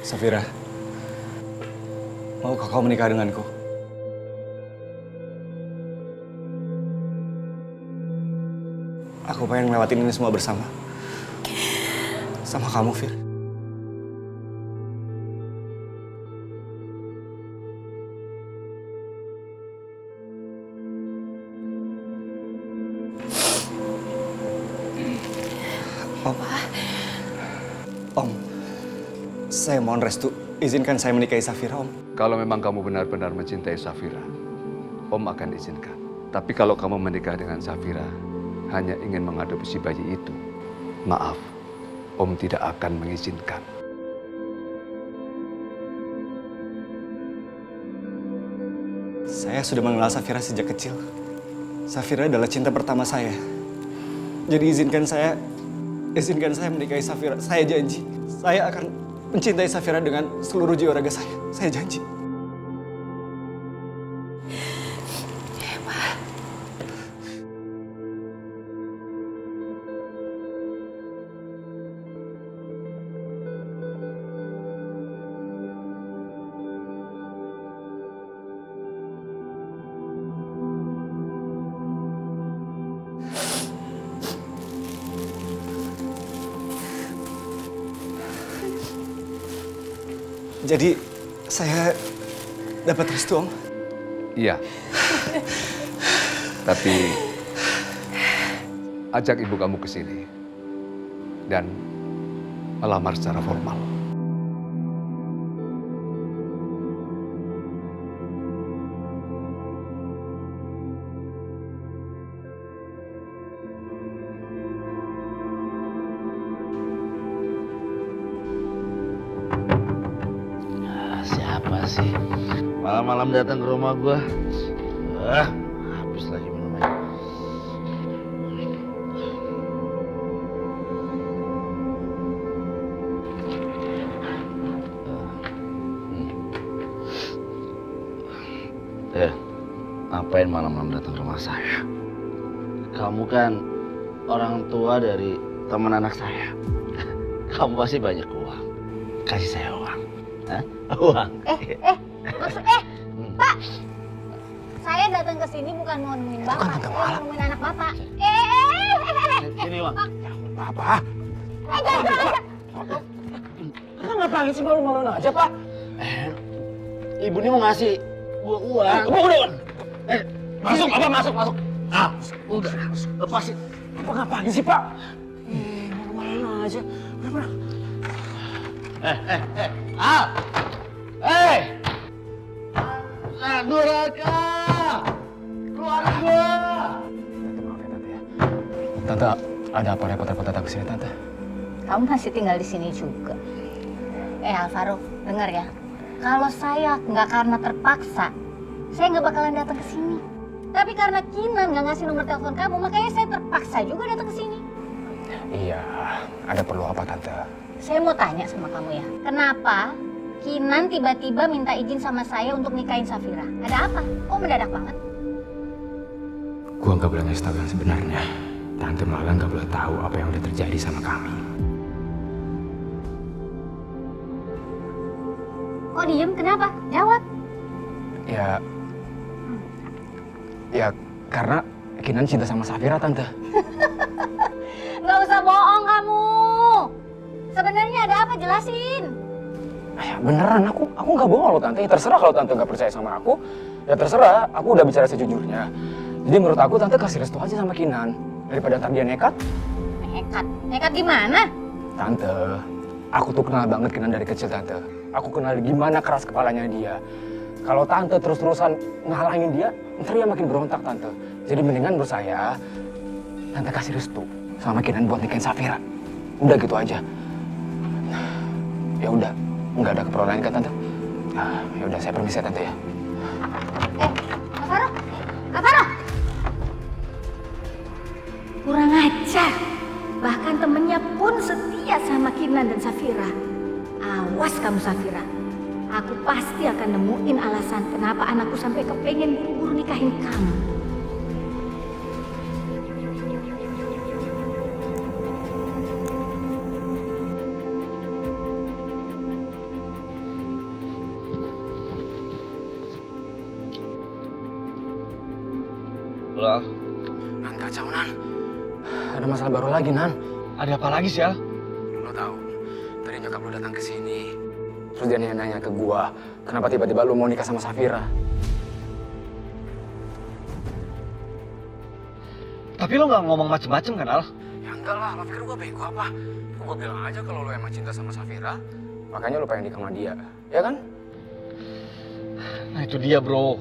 B: Safira, maukah kau menikah denganku? Aku pengen ngelewatin ini semua bersama. Sama kamu, Fir. Om, saya mohon restu. Izinkan saya menikahi Safira, Om.
D: Kalau memang kamu benar-benar mencintai Safira, Om akan izinkan. Tapi kalau kamu menikah dengan Safira, hanya ingin mengadopsi bayi itu, maaf, Om tidak akan mengizinkan.
B: Saya sudah mengenal Safira sejak kecil. Safira adalah cinta pertama saya. Jadi izinkan saya menikahi Safira. Saya janji, saya akan mencintai Safira dengan seluruh jiwa raga saya. Saya janji.
E: Jadi saya dapat restu, Om?
D: Iya. Tapi ajak ibu kamu ke sini dan melamar secara formal.
L: Siapa sih malam-malam datang ke rumah gua? Habis lagi minumnya. Ngapain malam-malam datang ke rumah saya? Kamu kan orang tua dari teman anak saya. Kamu pasti banyak uang. Kasih saya uang. Hah? Uang.
N: Pak. Saya datang ke sini bukan mau nemuin Bapak, mau nemuin anak Bapak.
L: Sini uang.
N: Bapak.
L: Kan ngapain sih malu-maluin aja, Pak? Ibu ini mau ngasih gua uang. Udah. Masuk, apa masuk. Ah, udah. Lepasin. Apa ngapain sih, Pak? Malu-maluin aja. Udah. Duraka! Keluar gua!
E: Tante, ada apa repot-repot datang ke sini, Tante?
N: Kamu masih tinggal di sini juga. Alvaro, dengar ya. Kalau saya nggak karena terpaksa, saya nggak bakalan datang ke sini. Tapi karena Kinan nggak ngasih nomor telepon kamu, makanya saya terpaksa juga datang ke sini.
E: Iya, ada perlu apa, Tante?
N: Saya mau tanya sama kamu ya, kenapa Kinan tiba-tiba minta izin sama saya untuk nikahin Safira? Ada apa? Kok mendadak banget?
E: Gua nggak boleh ngasih tahu yang sebenarnya. Tante malah nggak boleh tahu apa yang udah terjadi sama kami.
N: Kok diem? Kenapa? Jawab.
E: Ya karena Kinan cinta sama Safira, Tante.
N: Nggak usah bohong kamu. Sebenarnya ada apa? Jelasin.
E: Ya beneran, aku nggak bohong loh, Tante. Terserah kalau Tante nggak percaya sama aku, ya terserah. Aku udah bicara sejujurnya. Jadi menurut aku Tante kasih restu aja sama Kinan daripada ntar dia nekat.
N: Nekat? Nekat gimana?
E: Tante, aku tuh kenal banget Kinan dari kecil, Tante. Aku kenal gimana keras kepalanya dia. Kalau Tante terus-terusan ngalangin dia, ntar dia makin berontak, Tante. Jadi mendingan menurut saya, Tante kasih restu sama Kinan buat nikahin Safira. Udah gitu aja. Ya udah, nggak ada keperluan lain kan, Tante? Ya udah, saya permisi, Tante ya.
N: Alvaro! Kurang ajar. Bahkan temennya pun setia sama Kinan dan Safira. Awas kamu, Safira. Aku pasti akan nemuin alasan kenapa anakku sampai kepengen buru-buru nikahin kamu.
L: Halo.
E: Nan, kacau, Nan. Ada masalah baru lagi, Nan.
B: Ada apa lagi sih, Al?
E: Lo tahu, tadi nyokap lo datang ke sini. Terus dia nanya ke gua, kenapa tiba-tiba lo mau nikah sama Safira?
B: Tapi lo nggak ngomong macem-macem kan, Al?
E: Ya enggak lah, lo pikir gua bego apa? Gua bilang aja kalau lo emang cinta sama Safira, makanya lo pengen nikah sama dia, ya kan?
B: Nah itu dia, bro.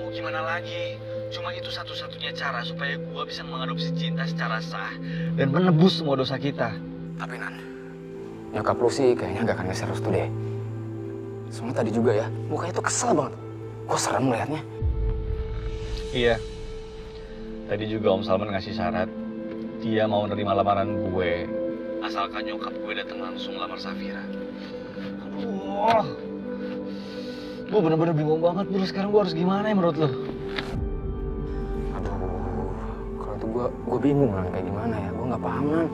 B: Mau gimana lagi? Cuma itu satu-satunya cara supaya gua bisa mengadopsi cinta secara sah dan menebus semua dosa kita.
E: Tapi Nan, nyokap lu sih kayaknya gak akan ngasih restu deh. Soalnya tadi juga ya, mukanya tuh kesel banget. Gua serem melihatnya.
B: Iya. Tadi juga Om Salman ngasih syarat. Dia mau nerima lamaran gue. Asalkan nyokap gue datang langsung lamar Safira. Aduh. Gue bener-bener bingung banget, bro. Sekarang gue harus gimana ya menurut lo?
E: Kalau itu gue bingung lah kayak gimana ya. Gue nggak paham, Nan.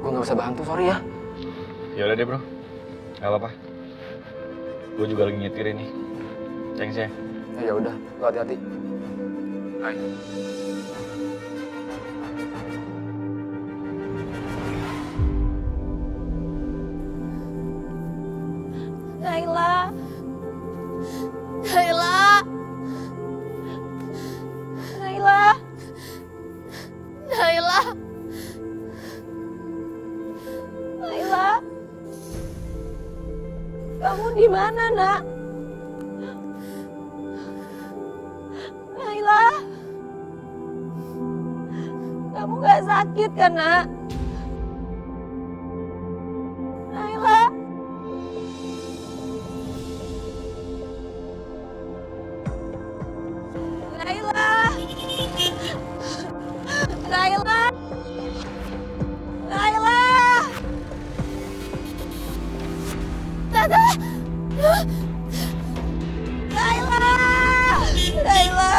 E: Gue nggak bisa bantu, sorry ya.
B: Ya udah deh, bro. Gak apa-apa. Gue juga lagi nyetir ini. Thanks ya.
E: Ya udah, lo hati-hati. Hai.
P: Naila,
N: mana, Nak? Naila, kamu gak sakit kan, Nak? Naila. Naila. Naila. Naila. Tante. Naila. Naila.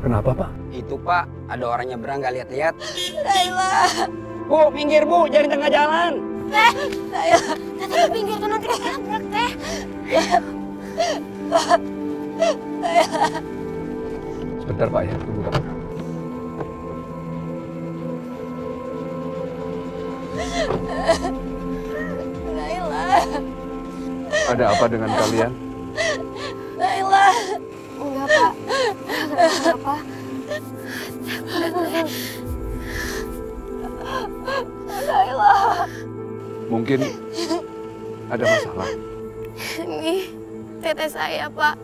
E: Kenapa, Pak?
T: Itu, Pak, ada orang nyebrang nggak lihat-lihat.
N: Naila.
T: Bu, minggir, Bu, jangan di tengah jalan.
N: Teh, Naila. Tante ke pinggir tuh nanti ketabrak, Teh. Naila.
D: Sebentar, Pak, ya. Tunggu, Pak.
N: Naila.
D: Ada apa dengan kalian?
N: Naila.
Q: Enggak, Pak. Enggak apa-apa.
N: Naila.
D: Mungkin ada masalah.
Q: Ini teteh saya, Pak.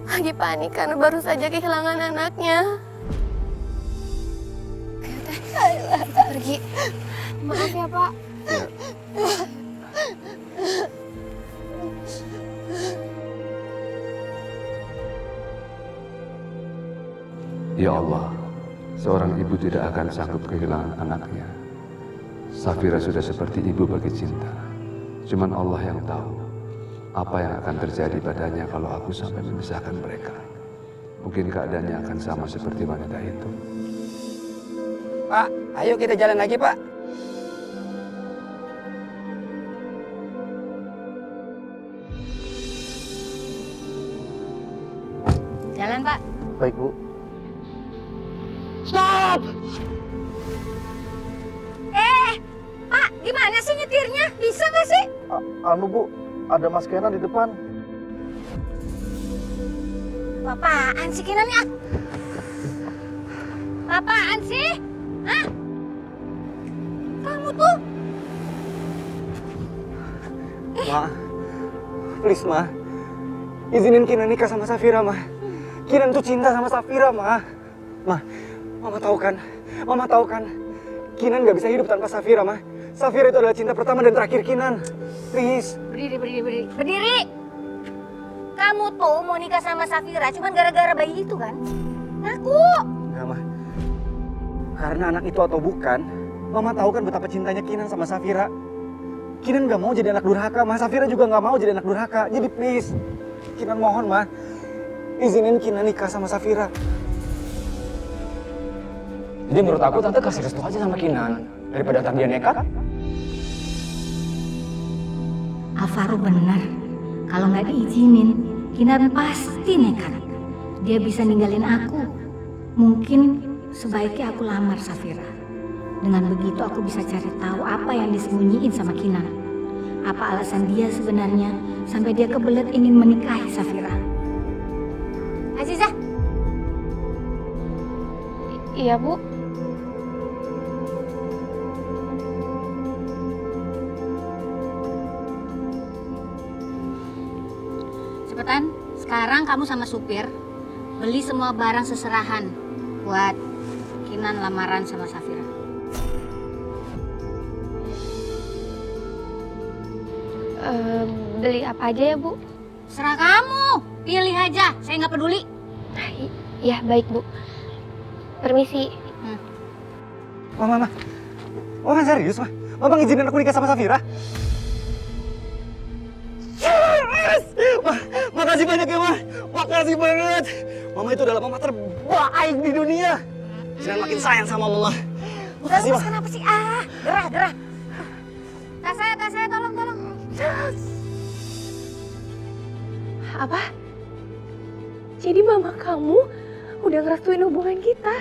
Q: Lagi panik karena baru saja kehilangan anaknya. Naila. Pergi. Maaf ya, Pak.
D: Ya Allah, seorang ibu tidak akan sanggup kehilangan anaknya. Safira sudah seperti ibu bagi Cinta. Cuman Allah yang tahu apa yang akan terjadi padanya kalau aku sampai memisahkan mereka. Mungkin keadaannya akan sama seperti wanita itu.
T: Pak, ayo kita jalan lagi, Pak.
N: Jalan, Pak.
E: Baik, Bu.
N: Stop! Pak, gimana sih nyetirnya? Bisa nggak sih?
E: Anu, Bu, ada Mas Kenan di depan.
N: Apaan sih Kinan ya? Apaan sih? Hah? Kamu tuh?
B: Ma, please, Ma. Izinin Kinan nikah sama Safira, Ma. Kinan tuh cinta sama Safira, Ma. Ma, Mama tahu kan? Mama tahu kan? Kinan gak bisa hidup tanpa Safira, Ma. Safira itu adalah cinta pertama dan terakhir Kinan. Please.
N: Berdiri. Kamu tuh mau nikah sama Safira cuma gara-gara bayi itu kan? Ngaku.
B: Enggak, Ma. Karena anak itu atau bukan, Mama tahu kan betapa cintanya Kinan sama Safira. Kinan gak mau jadi anak durhaka, Ma. Safira juga gak mau jadi anak durhaka. Jadi please, Kinan mohon, Ma. Izinin Kinan nikah sama Safira.
E: Jadi menurut aku Tante kasih restu aja sama Kinan. Daripada ntar dia nekat.
H: Alvaro benar. Kalau nggak diizinin, Kinan pasti nekat. Dia bisa ninggalin aku. Mungkin sebaiknya aku lamar Safira. Dengan begitu aku bisa cari tahu apa yang disembunyiin sama Kinan. Apa alasan dia sebenarnya sampai dia kebelet ingin menikahi Safira.
N: Azizah.
Q: Iya, Bu.
N: Cepetan, sekarang kamu sama supir beli semua barang seserahan buat Kinan lamaran sama Safira.
Q: Beli apa aja ya, Bu?
N: Serah kamu, pilih aja, saya nggak peduli.
Q: Iya, baik, Bu. Permisi.
B: Mama. Mama serius, Ma? Mama ngizinin aku nikah sama Safira? Yes! Ma, makasih banyak ya, Ma. Makasih banget. Mama itu adalah mama terbaik di dunia. Jangan makin sayang sama Mama. Makasih, Ma.
N: Kenapa sih? Gerah. Tas saya, tolong.
F: Apa? Jadi mama kamu udah ngerestuin hubungan kita?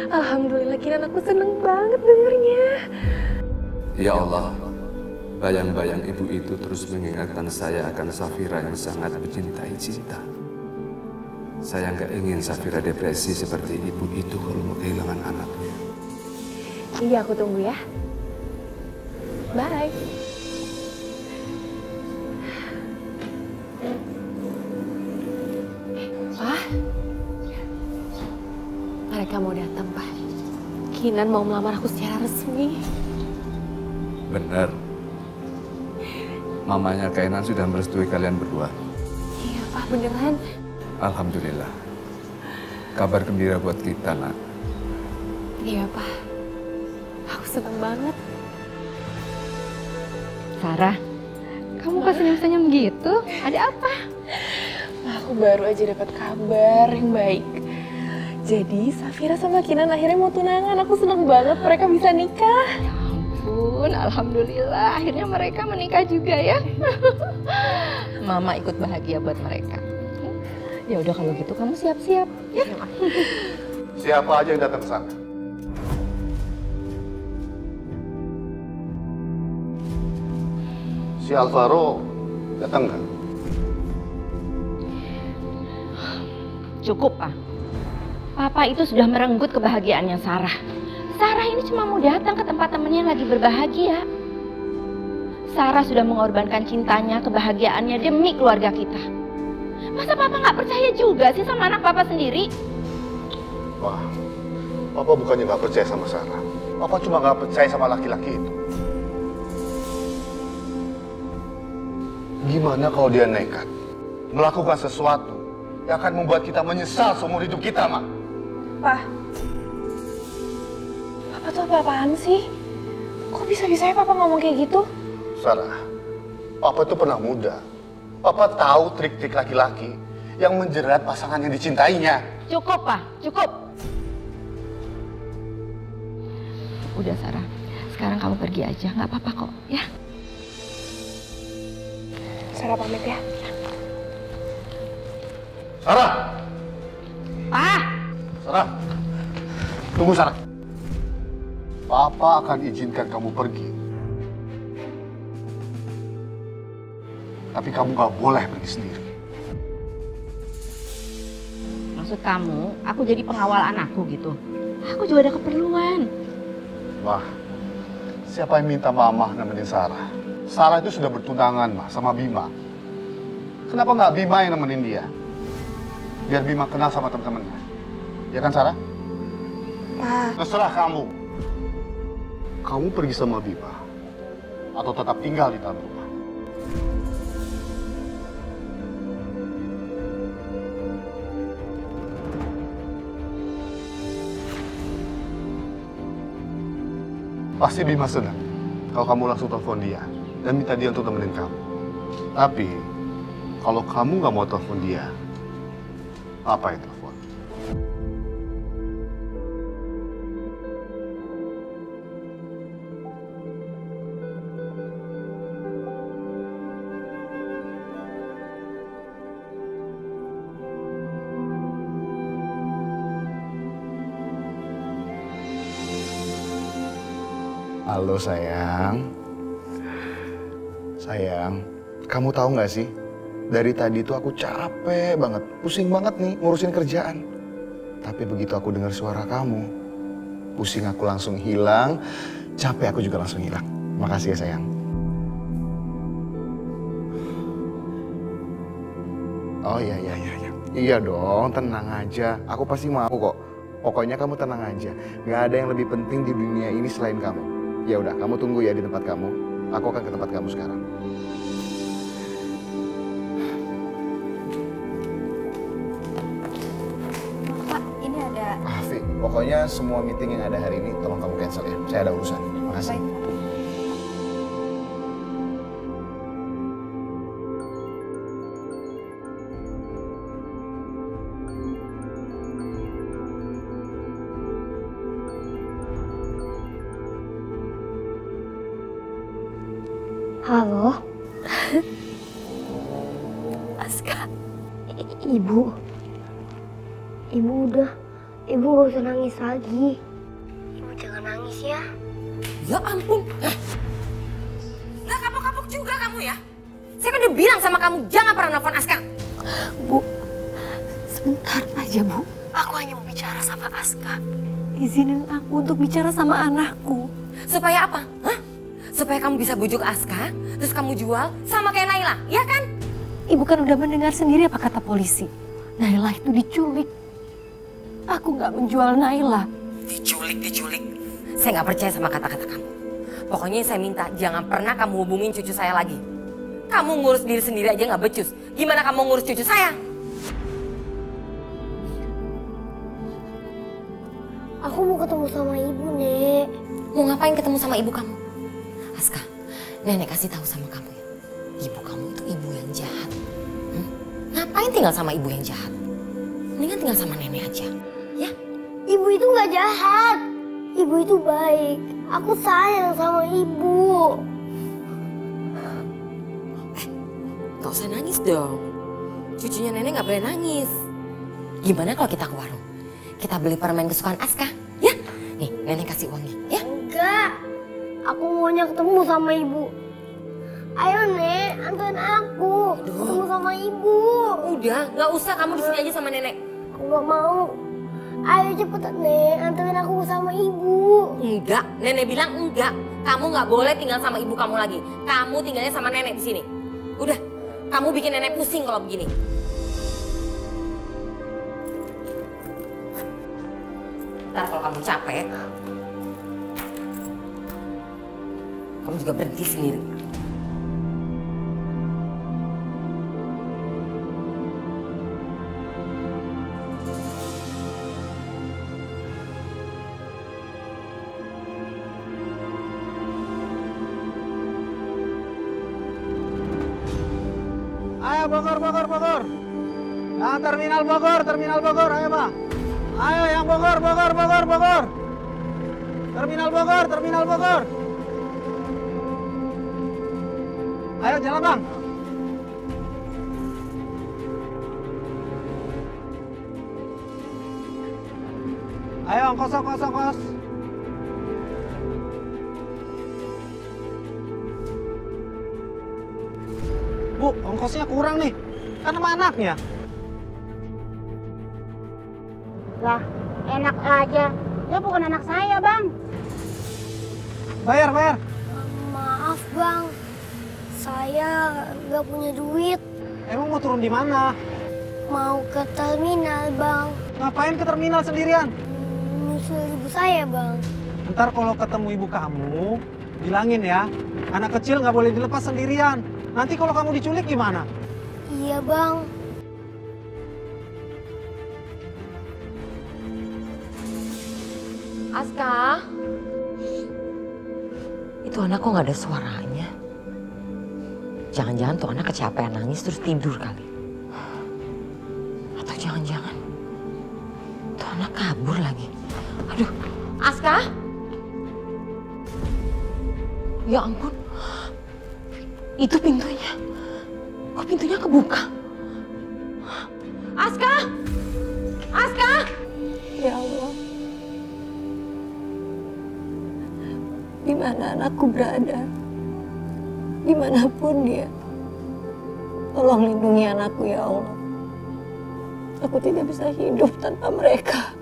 F: Alhamdulillah, Kinan, aku seneng banget dengernya.
D: Ya Allah, bayang-bayang ibu itu terus mengingatkan saya akan Safira yang sangat mencintai Cinta. Saya nggak ingin Safira depresi seperti ibu itu kalau mau kehilangan anaknya.
F: Iya, aku tunggu ya.
P: Bye. Pak, mereka mau datang, Pak. Kinan mau melamar aku secara resmi.
D: Bener. Mamanya Kainan sudah merestui kalian berdua.
P: Iya, Pak, beneran.
D: Alhamdulillah. Kabar gembira buat kita, Nak.
P: Iya, Pak. Aku senang banget.
A: Sarah, kamu kok senyum-senyum gitu? Ada apa?
F: Aku baru aja dapat kabar yang baik. Jadi Safira sama Kinan akhirnya mau tunangan. Aku seneng banget mereka bisa nikah.
A: Ya ampun, alhamdulillah akhirnya mereka menikah juga ya. Mama ikut bahagia buat mereka. Ya udah kalau gitu kamu siap-siap ya.
M: Siapa aja yang datang ke sana? Si Alvaro datang nggak?
A: Cukup, Pak. Papa itu sudah merenggut kebahagiaannya Sarah. Sarah ini cuma mau datang ke tempat temennya yang lagi berbahagia. Sarah sudah mengorbankan cintanya, kebahagiaannya demi keluarga kita. Masa Papa nggak percaya juga sih sama anak Papa sendiri?
M: Wah, Papa bukannya nggak percaya sama Sarah. Papa cuma nggak percaya sama laki-laki itu. Gimana kalau dia nekat melakukan sesuatu yang akan membuat kita menyesal seumur hidup kita, Mak?
F: Pak, Papa tuh apa-apaan sih? Kok bisa-bisanya Papa ngomong kayak gitu?
M: Sarah, Papa itu pernah muda. Papa tahu trik-trik laki-laki yang menjerat pasangan yang dicintainya.
A: Cukup, Pak. Cukup. Udah, Sarah. Sekarang kamu pergi aja. Nggak apa-apa kok, ya.
F: Sarah pamit ya.
M: Sarah!
A: Ah!
M: Sarah! Tunggu, Sarah. Papa akan izinkan kamu pergi. Tapi kamu nggak boleh pergi sendiri.
A: Maksud kamu, aku jadi pengawal anakku gitu? Aku juga ada keperluan.
M: Wah, siapa yang minta Mama nemenin Sarah? Sarah itu sudah bertunangan, Mah, sama Bima. Kenapa nggak Bima yang nemenin dia? Biar Bima kenal sama teman-temannya. Ya kan, Sarah?
F: Pak.
M: Terserah kamu. Kamu pergi sama Bima atau tetap tinggal di dalam rumah. Pasti Bima senang kalau kamu langsung telepon dia dan minta dia untuk temenin kamu. Tapi kalau kamu nggak mau telepon dia, apa yang telepon? Halo sayang. Sayang, kamu tahu nggak sih? Dari tadi tuh aku capek banget, pusing banget nih ngurusin kerjaan. Tapi begitu aku dengar suara kamu, pusing aku langsung hilang, capek aku juga langsung hilang. Makasih ya sayang. Oh iya. Iya dong, tenang aja. Aku pasti mau kok. Pokoknya kamu tenang aja. Nggak ada yang lebih penting di dunia ini selain kamu. Ya udah, kamu tunggu ya di tempat kamu. Aku akan ke tempat kamu sekarang.
Q: Pak, ini ada...
M: Fi, pokoknya semua meeting yang ada hari ini tolong kamu cancel ya. Saya ada urusan. Makasih.
Q: Baik.
H: Halo?
Q: Aska.
H: Ibu. Ibu udah. Ibu gak usah nangis lagi. Ibu jangan nangis ya.
S: Ya ampun. Nggak kapok-kapok juga kamu ya? Saya kan udah bilang sama kamu jangan pernah nelfon Aska.
C: Bu, sebentar aja Bu. Aku hanya mau bicara sama Aska. Izinin aku untuk bicara sama anakku.
S: Supaya apa? Hah? Supaya kamu bisa bujuk Aska, terus kamu jual sama kayak Naila, ya kan?
C: Ibu kan udah mendengar sendiri apa kata polisi. Naila itu diculik. Aku nggak menjual Naila.
S: Diculik. Saya nggak percaya sama kata-kata kamu. Pokoknya saya minta jangan pernah kamu hubungin cucu saya lagi. Kamu ngurus diri sendiri aja nggak becus. Gimana kamu ngurus cucu saya?
Q: Aku mau ketemu sama ibu, Nek.
S: Mau ngapain ketemu sama ibu kamu? Aska, Nenek kasih tahu sama kamu ya. Ibu kamu itu ibu yang jahat. Ngapain tinggal sama ibu yang jahat? Mendingan tinggal sama nenek aja, ya?
Q: Ibu itu nggak jahat. Ibu itu baik. Aku sayang sama ibu.
S: Gak usah nangis dong. Cucunya nenek nggak boleh nangis. Gimana kalau kita ke warung? Kita beli permen kesukaan Aska, ya? Nih, nenek kasih uangnya, ya?
Q: Enggak. Aku maunya ketemu sama ibu. Ayo, Nek, anterin aku. Ketemu sama ibu.
S: Udah, nggak usah. Kamu di sini aja sama nenek.
Q: Aku nggak mau. Ayo cepetan, Nek, anterin aku sama ibu.
S: Enggak, nenek bilang enggak. Kamu nggak boleh tinggal sama ibu kamu lagi. Kamu tinggalnya sama nenek di sini. Udah, kamu bikin nenek pusing kalau begini. Ntar kalau kamu capek, kamu juga berhenti sendiri.
I: Ayo Bogor. Nah, terminal Bogor, ayo Pak. Ayo yang Bogor. Terminal Bogor. Ayo jalan Bang. Ayo ongkos. Bu, ongkosnya kurang nih. Kan sama anaknya.
N: Lah, enak aja. Dia bukan anak saya, Bang.
I: Bayar.
Q: Maaf, Bang. Saya nggak punya duit.
I: Emang mau turun di mana?
Q: Mau ke terminal, Bang.
I: Ngapain ke terminal sendirian?
Q: Nyusul ibu saya, Bang.
I: Ntar kalau ketemu ibu kamu, bilangin ya, anak kecil nggak boleh dilepas sendirian. Nanti kalau kamu diculik gimana?
Q: Iya, Bang.
S: Aska, itu anak kok nggak ada suaranya? Jangan-jangan tuh anak kecapean nangis terus tidur kali. Atau jangan-jangan tuh anak kabur lagi. Aduh, Aska? Ya ampun, itu pintunya. Kok pintunya kebuka? Aska!
C: Ya Allah. Di mana anakku berada, dimanapun dia, tolong lindungi anakku ya Allah. Aku tidak bisa hidup tanpa mereka.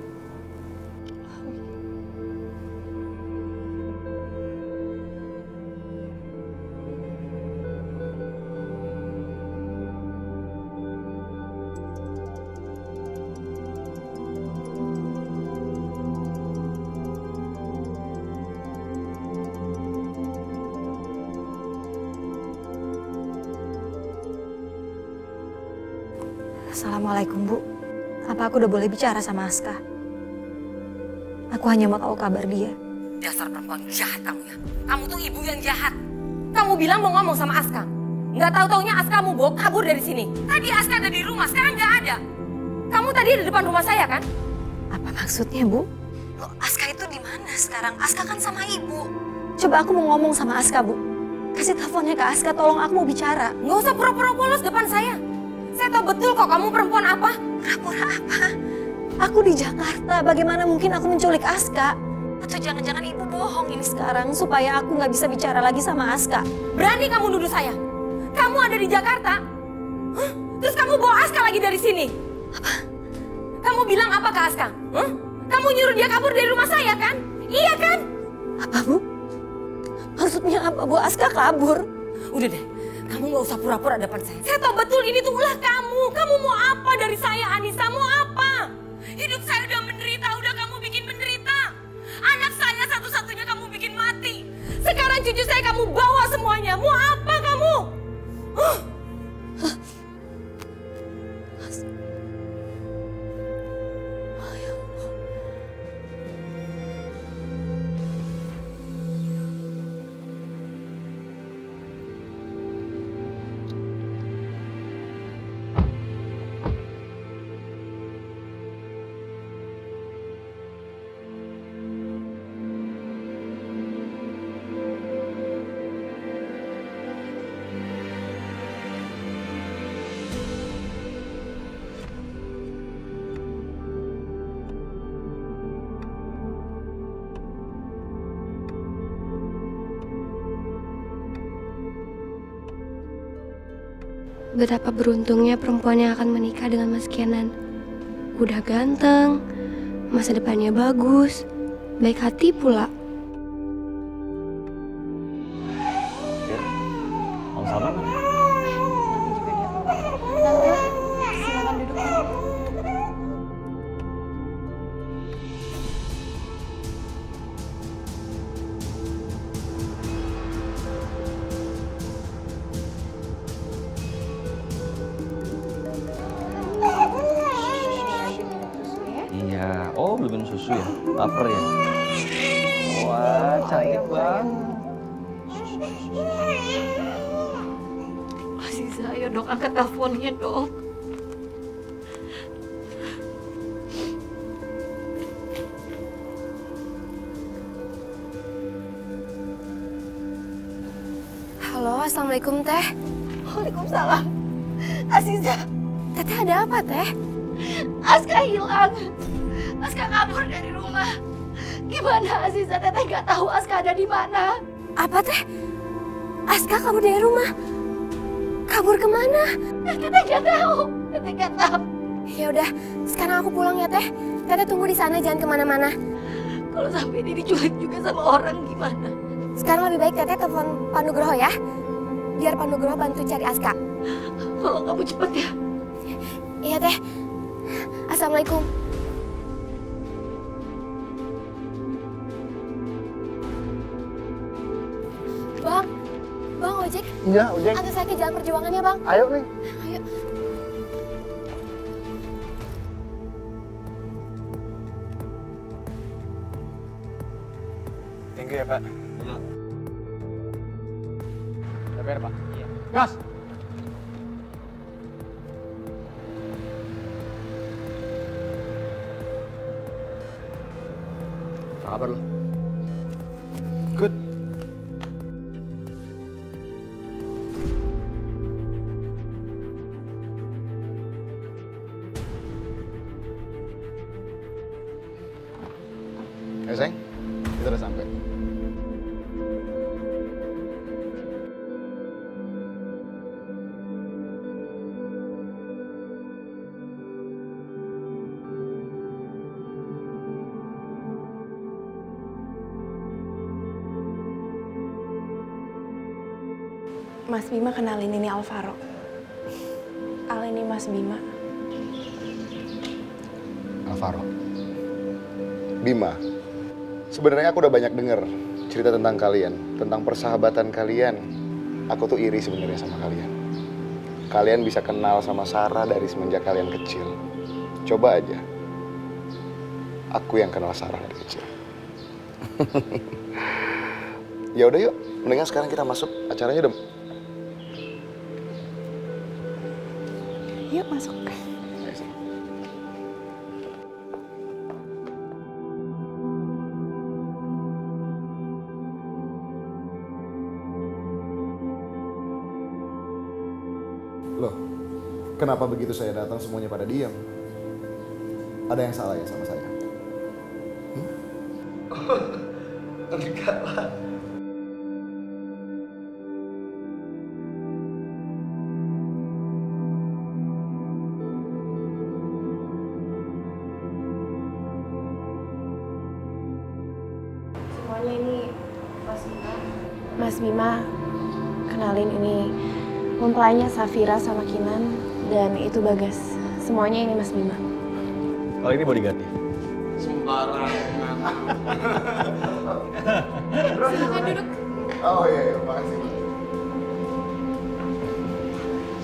U: Assalamualaikum, Bu. Apa aku udah boleh bicara sama Aska? Aku hanya mau tahu kabar dia.
S: Dasar perempuan jahat kamu ya. Kamu tuh ibu yang jahat. Kamu bilang mau ngomong sama Aska. Nggak tahu-taunya Aska mau bawa kabur dari sini. Tadi Aska ada di rumah, sekarang nggak ada. Kamu tadi ada di depan rumah saya kan?
U: Apa maksudnya, Bu? Loh, Aska itu di mana sekarang? Aska kan sama ibu. Coba aku mau ngomong sama Aska, Bu. Kasih teleponnya ke Aska, tolong aku mau bicara.
S: Nggak usah pura-pura polos depan saya. Saya tahu betul kok kamu perempuan apa.
U: Pura-pura apa? Aku di Jakarta, bagaimana mungkin aku menculik Aska? Atau jangan-jangan ibu bohong ini sekarang supaya aku nggak bisa bicara lagi sama Aska?
S: Berani kamu nuduh saya? Kamu ada di Jakarta? Hah? Terus kamu bawa Aska lagi dari sini?
U: Apa?
S: Kamu bilang apa ke Aska? Hah? Kamu nyuruh dia kabur dari rumah saya kan? Iya kan?
U: Apa, Bu? Maksudnya apa Bu? Aska kabur.
S: Udah deh, kamu nggak usah pura-pura depan saya. Saya tahu betul ini tuh ulah kamu. Kamu mau apa dari saya, Anissa? Mau apa? Hidup saya udah menderita, udah kamu bikin menderita. Anak saya satu-satunya kamu bikin mati. Sekarang cucu saya kamu bawa semuanya. Mau apa kamu?
Q: Betapa beruntungnya perempuan yang akan menikah dengan Mas Kenan. Udah ganteng, masa depannya bagus, baik hati pula.
B: Om Salman mana?
P: Tante, silakan duduk.
B: Iya, oh beli minum susu ya? Laper ya? Wah, cantik banget.
C: Aziza, ayo dong angkat teleponnya dong.
Q: Halo, Assalamualaikum Teh.
U: Waalaikumsalam. Aziza.
Q: Teteh ada apa Teh?
U: Aska hilang. Aska kabur dari rumah. Gimana Aziza? Teteh nggak tahu Aska ada di mana.
Q: Apa Teh? Aska kabur dari rumah? Kabur kemana?
U: Teteh nggak tahu. Teteh nggak tahu.
Q: Ya udah, sekarang aku pulang ya Teh. Teteh tunggu di sana, jangan kemana-mana.
U: Kalau sampai dia diculik juga sama orang gimana?
Q: Sekarang lebih baik Teteh telepon Pak Nugroho ya. Biar Pak Nugroho bantu cari Aska.
U: Tolong kamu cepet ya.
Q: Iya Teh. Assalamualaikum. Bang ojek.
M: Iya, ojek.
Q: Antar saya ke jalan perjuangannya Bang.
M: Ayo nih.
Q: Ayo.
E: Thank you ya Pak. Iya. Sabar Pak. Iya. Gas.
M: Apa kabar lu?
E: Good.
M: Sayang, kita udah sampai.
P: Mas Bima kenalin ini Alvaro. Al ini Mas Bima.
M: Alvaro. Bima. Sebenarnya aku udah banyak denger cerita tentang kalian, tentang persahabatan kalian. Aku tuh iri sebenarnya sama kalian. Kalian bisa kenal sama Sarah dari semenjak kalian kecil. Coba aja. Aku yang kenal Sarah dari kecil. Ya udah yuk, mendingan sekarang kita masuk. Acaranya udah.
P: Yuk masuk.
M: Loh, kenapa begitu saya datang semuanya pada diam? Ada yang salah ya sama saya?
O: Enggak lah.
P: Semuanya ini Mas Bima
Q: Mas Bima, kenalin ini mempelainya Safira sama Kinan, dan itu Bagas. Semuanya ini Mas Bima.
B: Kalau ini bodyguard-nya.
M: Sembarang.
Q: Silakan duduk.
M: Oh iya, makasih.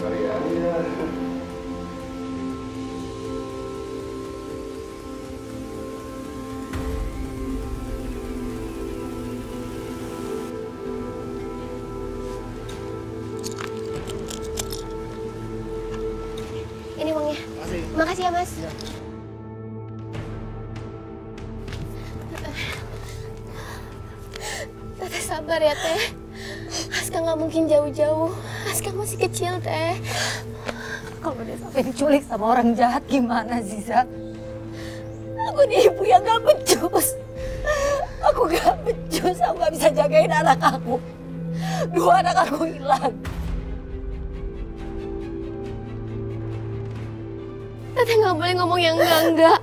M: Sorry ya.
Q: Ini uangnya. Makasih ya, Mas. Teteh sabar ya, Teh. Aska nggak mungkin jauh-jauh. Aska masih kecil, Teh.
H: Kalau dia sampai diculik sama orang jahat gimana, Ziza?
U: Aku nih ibu yang gak becus. Aku gak becus, aku gak bisa jagain anak aku. 2 anak aku hilang.
Q: Teteh nggak boleh ngomong yang enggak.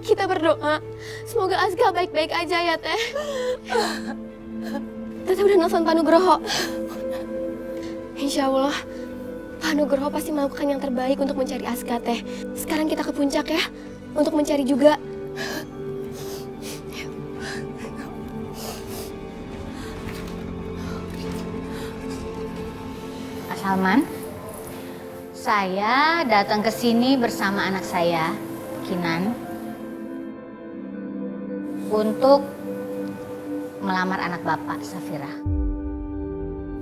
Q: Kita berdoa, semoga Aska baik-baik aja ya, Teh. Teteh udah nelfon Pak Nugroho. Insya Allah, Pak Nugroho pasti melakukan yang terbaik untuk mencari Aska, Teh. Sekarang kita ke puncak ya, untuk mencari juga.
H: Pak Salman, saya datang ke sini bersama anak saya, Kinan, untuk melamar anak Bapak, Safira.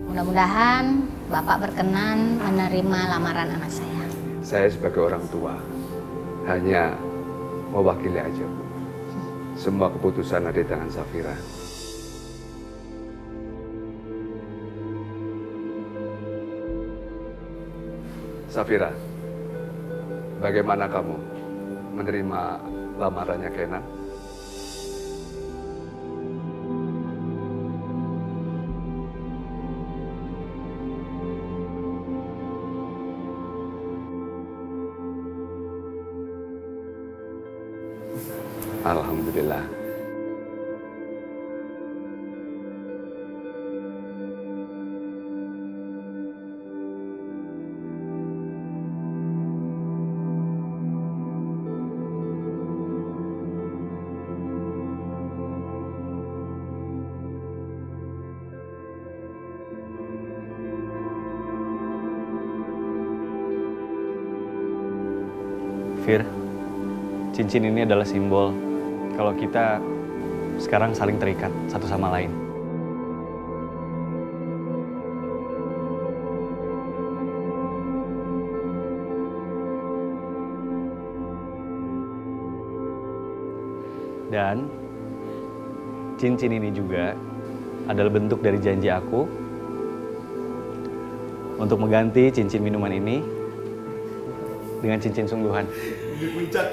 H: Mudah-mudahan Bapak berkenan menerima lamaran anak saya.
D: Saya sebagai orang tua hanya mewakili aja, Bu. Semua keputusan ada di tangan Safira. Safira, bagaimana kamu menerima lamarannya Kenan? Alhamdulillah.
B: Fir, cincin ini adalah simbol kalau kita sekarang saling terikat satu sama lain. Dan cincin ini juga adalah bentuk dari janji aku untuk mengganti cincin minuman ini dengan cincin sungguhan.
M: Di puncak.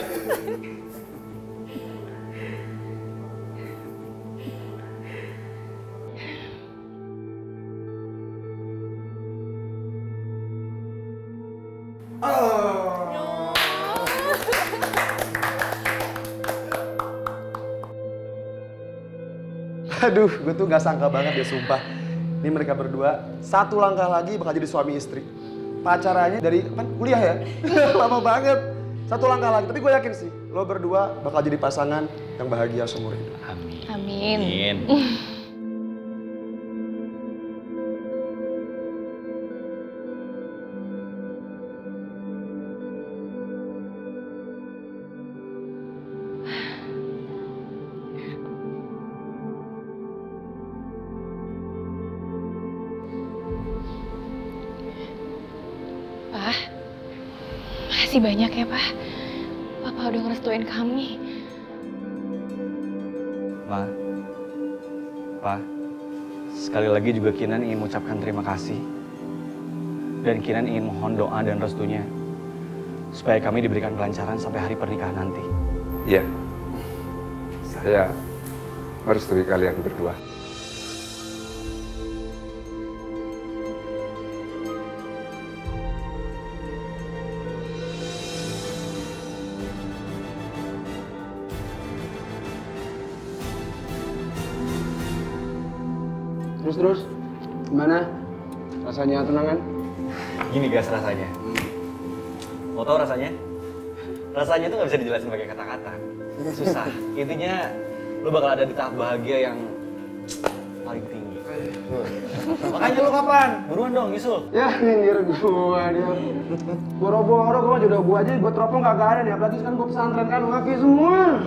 G: Aduh, gue tuh gak sangka banget ya, sumpah. Ini mereka berdua, 1 langkah lagi bakal jadi suami istri. Pacarannya dari kuliah ya? Lama banget. 1 langkah lagi, tapi gue yakin sih, lo berdua bakal jadi pasangan yang bahagia seumur hidup.
B: Amin.
P: Amin.
B: Amin.
P: Pak, makasih banyak ya, Pak. Papa udah ngerestuin kami.
B: Ma, Pa, sekali lagi juga Kinan ingin mengucapkan terima kasih. Dan Kinan ingin mohon doa dan restunya supaya kami diberikan kelancaran sampai hari pernikahan nanti.
D: Iya, saya merestui kalian berdua.
E: Terus? Gimana? Rasanya tunangan?
B: Gini guys rasanya. Mau tau rasanya? Rasanya tuh nggak bisa dijelasin pakai kata-kata. Susah. Intinya lo bakal ada di tahap bahagia yang paling tinggi. Makanya lo kapan? Buruan dong, nyusul.
E: Ya, nyindir gua dia. Boro-boro gua jodoh gua aja, gua teropong kagak ada nih. Apalagi kan gua pesantren kan ngaki semua.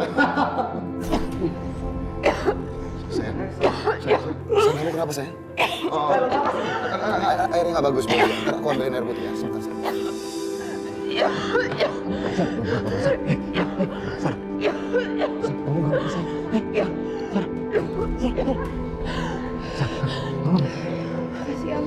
M: Sayang, ini kenapa sayang? Oh, airnya nggak bagus, Bu. Ntar aku ambilin air putih ya, sebentar sayang.
F: Kasihan.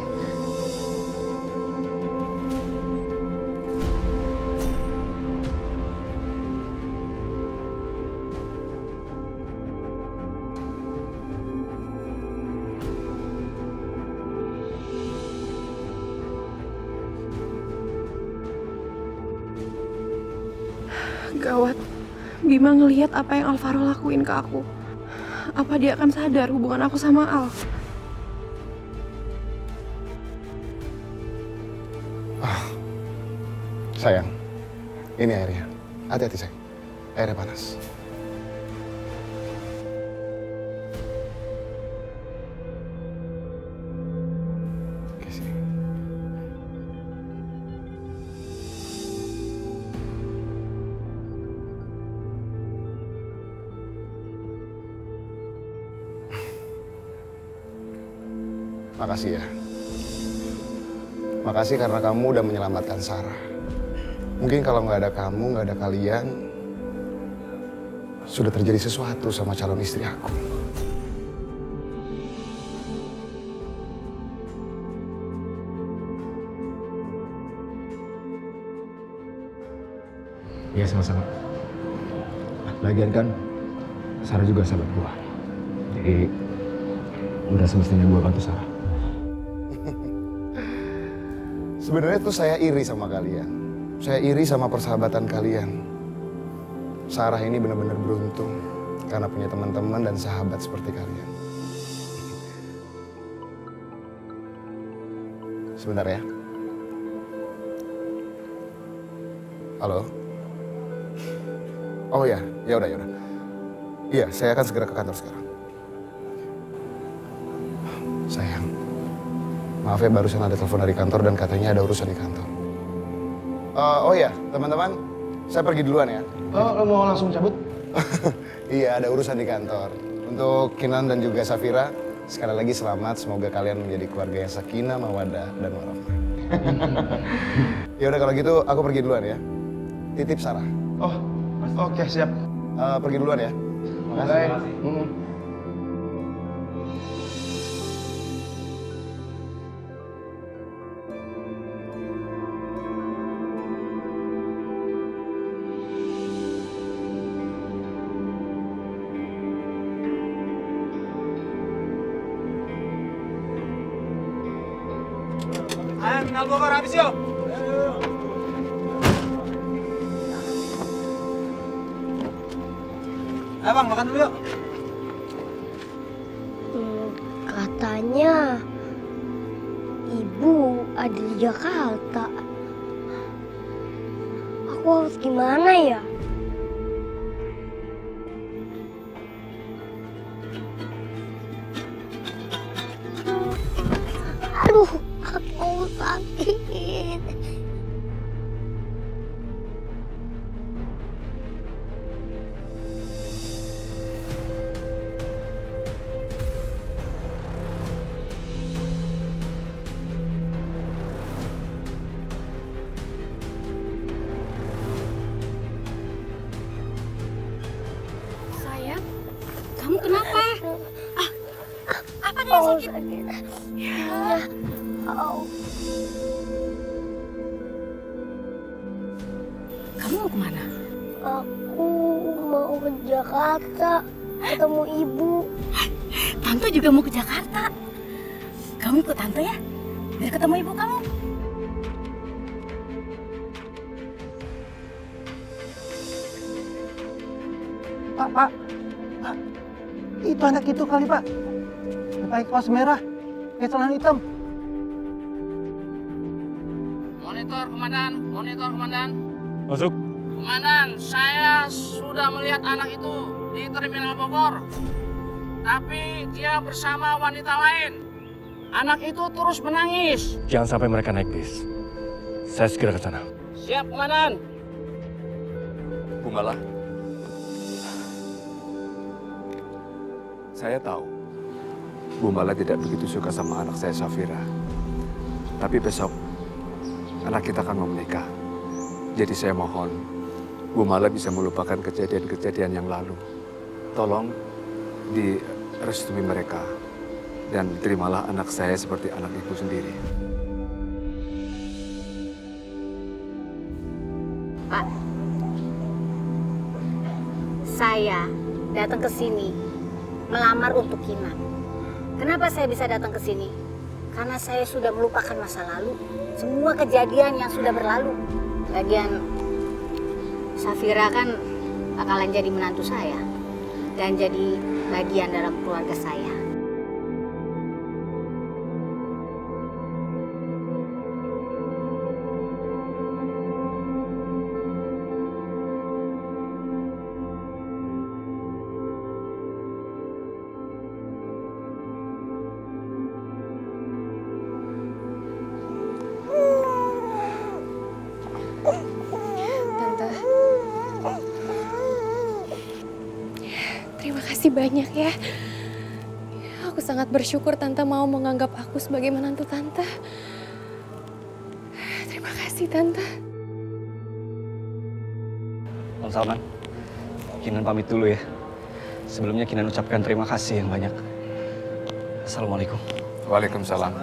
F: Gawat, Bima ngelihat apa yang Alvaro lakuin ke aku. Apa dia akan sadar hubungan aku sama Al?
M: Sayang, ini airnya. Hati-hati sayang, airnya panas. Oke, sini. Makasih ya. Makasih karena kamu udah menyelamatkan Sarah. Mungkin kalau nggak ada kamu, nggak ada kalian, sudah terjadi sesuatu sama calon istri aku.
E: Iya, sama-sama. Lagian kan, Sarah juga sahabat gua. Jadi, udah semestinya gua bantu Sarah.
M: Sebenarnya tuh saya iri sama kalian. Saya iri sama persahabatan kalian. Sarah ini benar-benar beruntung karena punya teman-teman dan sahabat seperti kalian. Sebentar ya. Halo? Oh ya, ya udah. Iya, saya akan segera ke kantor sekarang. Sayang, maaf ya barusan ada telepon dari kantor dan katanya ada urusan di kantor. Oh iya, teman-teman, saya pergi duluan ya.
E: Oh, lo mau langsung cabut?
M: Iya, ada urusan di kantor. Untuk Kinan dan juga Safira, sekali lagi selamat. Semoga kalian menjadi keluarga yang sakinah, mawaddah, dan warahmah. Ya udah kalau gitu, aku pergi duluan ya. Titip Sarah.
E: Oh, oke, siap.
M: Pergi duluan ya. Makasih.
K: Kenal Bogor habis yuk. Ayo bang, makan dulu yuk.
Q: Katanya ibu ada di Jakarta. Aku harus gimana ya? Aduh, aku sakit.
H: Sayang, kamu kenapa? Apa dia sakit? Ya. Kamu mau kemana?
Q: Aku mau ke Jakarta ketemu ibu.
H: Tante juga mau ke Jakarta. Kamu ikut tante ya, biar ketemu ibu kamu.
I: Pak. Itu anak itu kali, Pak. Yang pakai kaos merah.
E: Kayak celana hitam.
J: Monitor, Komandan. Monitor, Komandan.
E: Masuk.
J: Komandan, saya sudah melihat anak itu di Terminal Bogor. Tapi dia bersama wanita lain. Anak itu terus menangis.
E: Jangan sampai mereka naik bis. Saya segera ke sana.
J: Siap, Komandan.
D: Bu Mala, saya tahu Bu Mala tidak begitu suka sama anak saya, Safira. Tapi besok anak kita akan mau menikah. Jadi saya mohon Bu Mala bisa melupakan kejadian-kejadian yang lalu. Tolong direstui mereka dan terimalah anak saya seperti anak ibu sendiri.
H: Pak, saya datang ke sini melamar untuk Kinan. Kenapa saya bisa datang ke sini? Karena saya sudah melupakan masa lalu, semua kejadian yang sudah berlalu. Lagian Safira kan bakalan jadi menantu saya dan jadi bagian dalam keluarga saya.
P: Terima kasih banyak ya. Aku sangat bersyukur Tante mau menganggap aku sebagai menantu Tante. Terima kasih Tante.
B: Om Salman, Kinan pamit dulu ya. Sebelumnya Kinan ucapkan terima kasih yang banyak. Assalamualaikum.
D: Waalaikumsalam.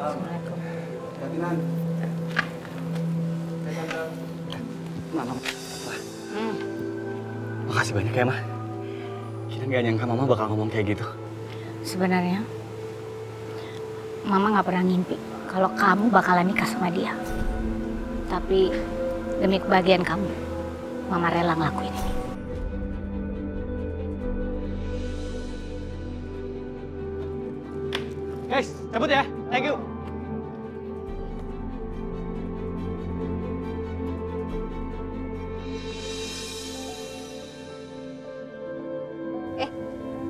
B: Mama, makasih banyak ya, Ma. Kinan gak nyangka Mama bakal ngomong kayak gitu.
H: Sebenarnya, Mama nggak pernah ngimpi kalau kamu bakalan nikah sama dia. Tapi demi kebahagiaan kamu, Mama rela ngelakuin ini.
B: Guys, cabut ya. Thank you.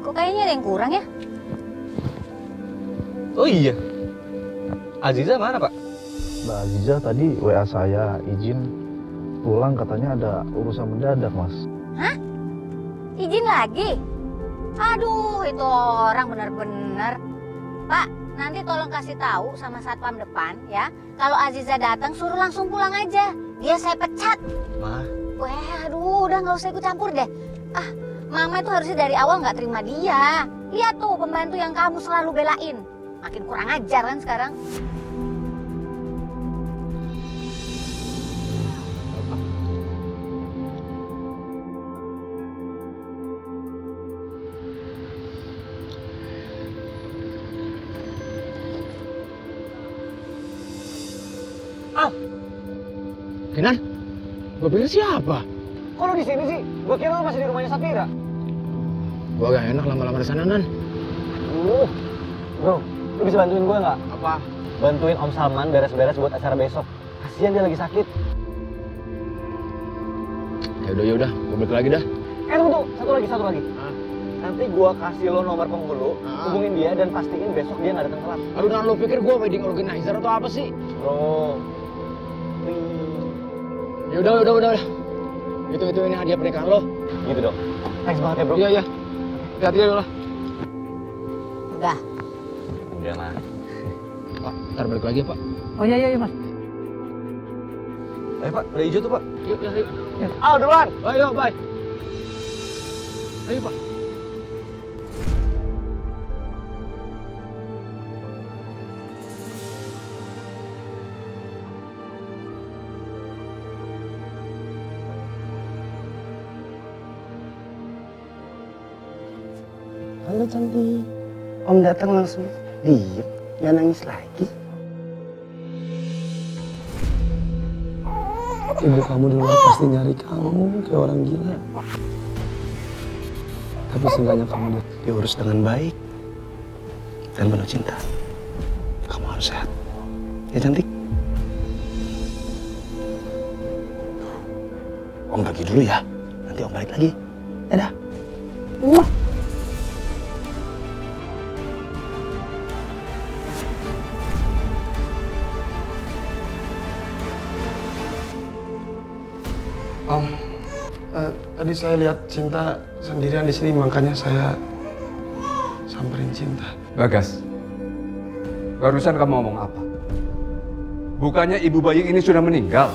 H: Kok kayaknya ada yang kurang ya?
B: Oh iya. Aziza mana, Pak?
V: Mbak Aziza tadi WA saya izin pulang, katanya ada urusan mendadak, Mas.
H: Hah? Izin lagi? Aduh, itu orang bener-bener. Pak, nanti tolong kasih tahu sama satpam depan ya. Kalau Aziza datang suruh langsung pulang aja. Dia saya pecat.
B: Ma.
H: Weh, aduh, udah nggak usah ikut campur deh. Ah, Mama itu harusnya dari awal nggak terima dia. Lihat tuh pembantu yang kamu selalu belain. Makin kurang ajar kan sekarang.
E: Kinan, gue pikir siapa? Kok lo di sini sih? Gue kira lo masih di rumahnya Safira. Gue gak enak lama-lama di sana, Nan.
B: Bro, lu bisa bantuin gue nggak?
E: Apa?
B: Bantuin Om Salman beres-beres buat acara besok. Kasian dia lagi sakit.
E: Ya udah, gue balik lagi dah.
B: Tunggu, satu lagi. Nanti gue kasih lo nomor penghulu, hubungin dia dan pastiin besok dia nggak datang telat.
E: Aduh, Nan, lo pikir gue wedding organizer atau apa sih?
B: Bro,
E: Ya udah. Itu ini hadiah pernikahan lo.
B: Gitu dong. Thanks banget ya, bro.
E: Iya. Hati-hati ya, lah.
H: Udah.
B: Udah, Mas.
E: Pak, ntar balik lagi ya, Pak.
I: Oh iya, Mas.
B: Ayo, Pak. Udah hijau tuh, Pak.
E: Yuk.
B: Al, duluan.
E: Ayo, bye. Ayo, Pak.
I: Halo cantik. Om datang langsung diem, nggak nangis lagi. Ibu kamu di luar pasti nyari kamu kayak orang gila. Tapi seenggaknya kamu diurus dengan baik dan penuh cinta. Kamu
G: harus sehat. Ya cantik? Om pergi dulu ya. Nanti Om balik lagi. Dadah. Om, tadi saya lihat Cinta sendirian di sini, makanya saya samperin Cinta.
D: Bagas, barusan kamu ngomong apa? Bukannya ibu bayi ini sudah meninggal?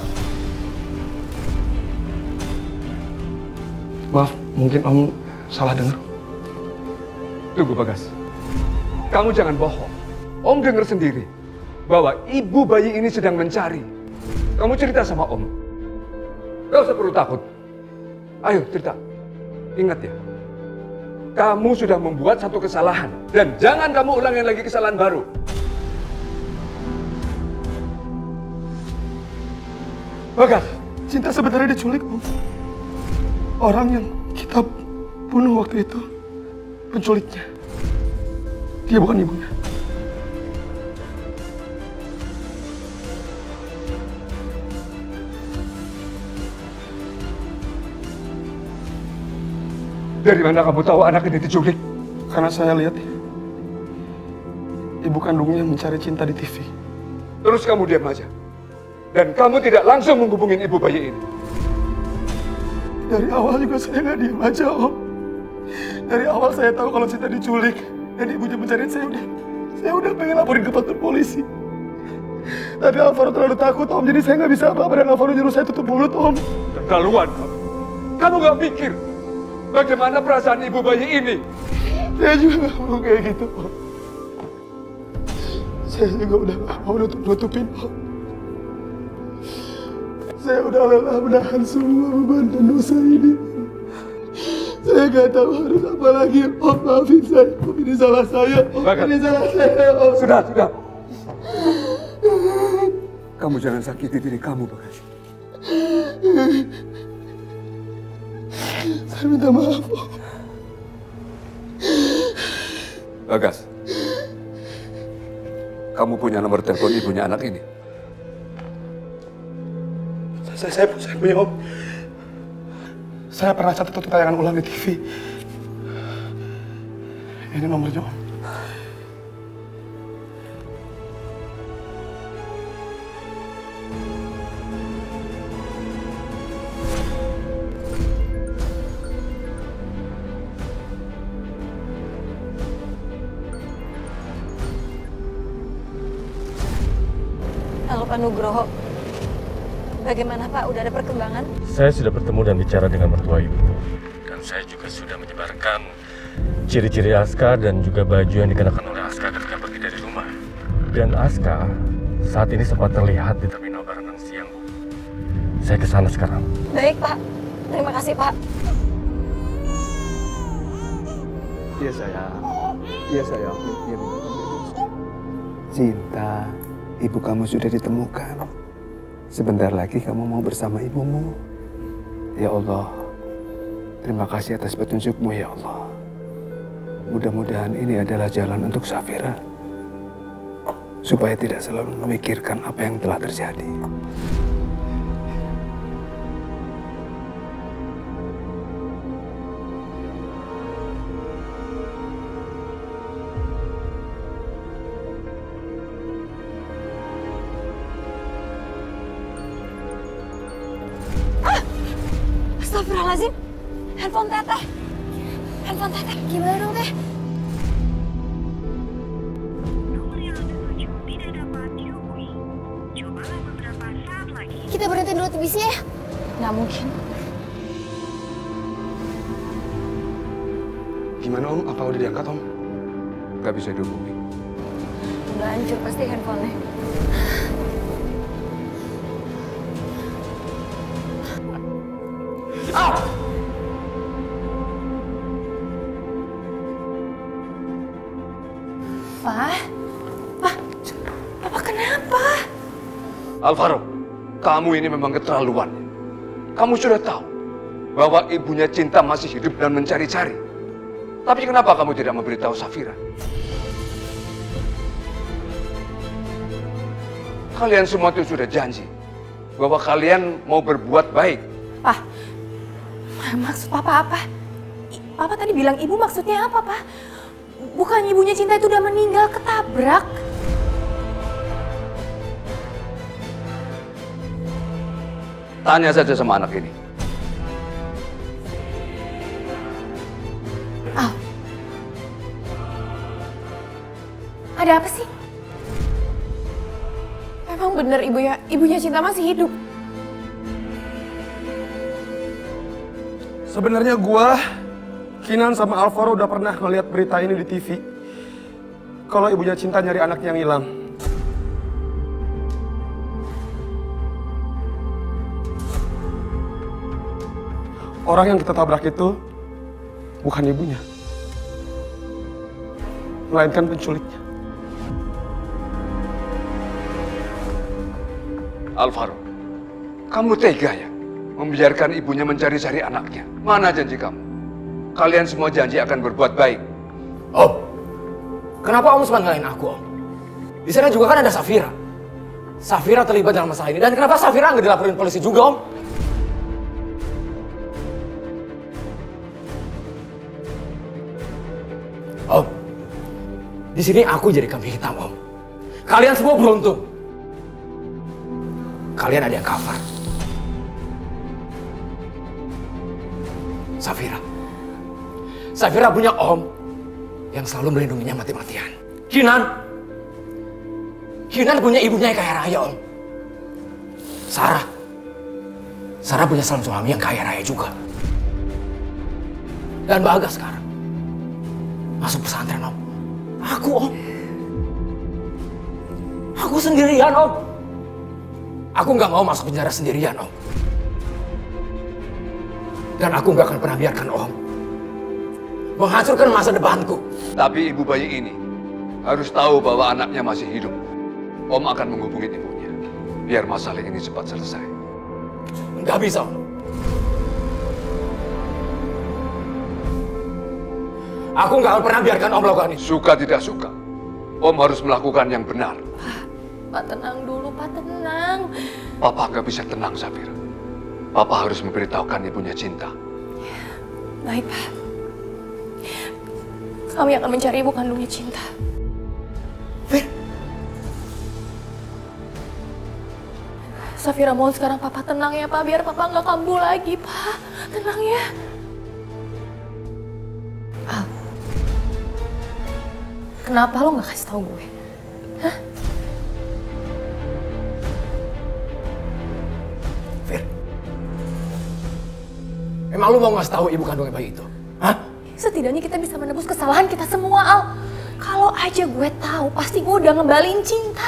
G: Maaf, mungkin Om salah dengar.
D: Tunggu Bagas, kamu jangan bohong. Om dengar sendiri bahwa ibu bayi ini sedang mencari. Kamu cerita sama Om. Gak usah perlu takut. Ayo cerita. Ingat ya, kamu sudah membuat satu kesalahan. Dan jangan kamu ulangi lagi kesalahan baru.
G: Bagas, Cinta sebenarnya diculik, Om. Orang yang kita bunuh waktu itu penculiknya. Dia bukan ibunya.
D: Dari mana kamu tahu anak ini diculik?
G: Karena saya lihat ibu kandungnya mencari Cinta di TV.
D: Terus kamu diam aja. Dan kamu tidak langsung menghubungin ibu bayi ini.
G: Dari awal juga saya nggak diam aja, Om. Dari awal saya tahu kalau Cinta diculik dan ibunya mencariin saya udah pengen laporin ke kantor polisi. Tapi Alvaro terlalu takut, Om. Jadi saya nggak bisa apa-apa dan Alvaro nyuruh saya tutup mulut, Om.
D: Keterlaluan kamu. Kamu nggak pikir bagaimana perasaan ibu bayi ini?
G: Saya juga nggak mau kayak gitu, Om. Saya juga udah nggak mau nutupin, Om. Saya udah lelah menahan semua beban dan dosa ini. Saya nggak tahu harus apa lagi, Om. Maafin saya, Om. Ini salah saya, Om. Ini salah saya, Om.
D: Sudah. Kamu jangan sakiti diri kamu, Bagas.
G: Saya minta maaf, Om.
D: Bagas, kamu punya nomor telepon ibunya anak ini?
G: Saya punya, Om. Saya pernah catat untuk tayangan ulang di TV. Ini nomornya, Om.
U: Halo Pak Nugroho. Bagaimana Pak? Udah ada perkembangan?
L: Saya sudah bertemu dan bicara dengan mertua ibu. Dan saya juga sudah menyebarkan ciri-ciri Aska dan juga baju yang dikenakan oleh Aska ketika pergi dari rumah. Dan Aska saat ini sempat terlihat di terminal Baranang siang, Bu. Saya ke sana sekarang.
U: Baik Pak. Terima kasih Pak.
D: Iya sayang. Iya sayang. Cinta, ibu kamu sudah ditemukan. Sebentar lagi kamu mau bersama ibumu. Ya Allah, terima kasih atas petunjukmu ya Allah. Mudah-mudahan ini adalah jalan untuk Safira. Supaya tidak selalu memikirkan apa yang telah terjadi.
U: Astagfirullahaladzim. Handphone teteh. Handphone teteh. Gimana dong teh? Kita berhenti dulu TV-nya ya? Nggak mungkin.
G: Gimana, Om? Apa udah diangkat, Om?
D: Gak bisa dihubungi.
U: Udah hancur pasti handphonenya. Papa kenapa?
D: Alvaro, kamu ini memang keterlaluan. Kamu sudah tahu bahwa ibunya Cinta masih hidup dan mencari-cari. Tapi kenapa kamu tidak memberitahu Safira? Kalian semua itu sudah janji bahwa kalian mau berbuat baik.
P: Pak, maksud Papa apa? Papa tadi bilang ibu maksudnya apa, Pak? Bukan ibunya Cinta itu udah meninggal, ketabrak.
D: Tanya saja sama anak ini.
P: Al, ada apa sih?
F: Emang bener ibunya Cinta masih hidup?
G: Sebenarnya gua, Kinan sama Alvaro udah pernah ngeliat berita ini di TV. Kalau ibunya Cinta nyari anaknya yang hilang. Orang yang kita tabrak itu bukan ibunya, melainkan penculiknya.
D: Alvaro, kamu tega ya membiarkan ibunya mencari-cari anaknya? Mana janji kamu? Kalian semua janji akan berbuat baik.
E: Om, kenapa Om cuma ngalahin aku, Om? Di sana juga kan ada Safira. Safira terlibat dalam masalah ini. Dan kenapa Safira nggak dilaporin polisi juga, Om? Om, di sini aku jadi kambing hitam, Om. Kalian semua beruntung. Kalian ada yang cover. Safira. Safira punya Om yang selalu melindunginya mati-matian. Kinan punya ibunya yang kaya raya, Om. Sarah punya calon suami yang kaya raya juga. Dan Bagas sekarang masuk pesantren, Om. Aku, Om. Aku sendirian, Om. Aku nggak mau masuk penjara sendirian, Om. Dan aku nggak akan pernah biarkan Om menghancurkan masa depanku.
D: Tapi ibu bayi ini harus tahu bahwa anaknya masih hidup. Om akan menghubungi ibunya, biar masalah ini cepat selesai.
E: Nggak bisa, Om. Aku nggak akan pernah biarkan Om melakukan ini.
D: Suka tidak suka, Om harus melakukan yang benar.
P: Pak tenang dulu, Pak tenang.
D: Papa nggak bisa tenang, Safira. Papa harus memberitahukan ibunya Cinta.
P: Baik, Pak. Kami akan mencari ibu kandungnya Cinta. Safira mohon sekarang Papa tenang ya, Pak. Biar Papa nggak kambuh lagi, Pak. Tenang ya. Al, kenapa lo nggak kasih tahu gue? Hah?
E: Emang lu mau ngasih tahu ibu kandungnya bayi itu? Hah?
P: Setidaknya kita bisa menebus kesalahan kita semua, Al. Kalau aja gue tahu, pasti gue udah ngembalin Cinta.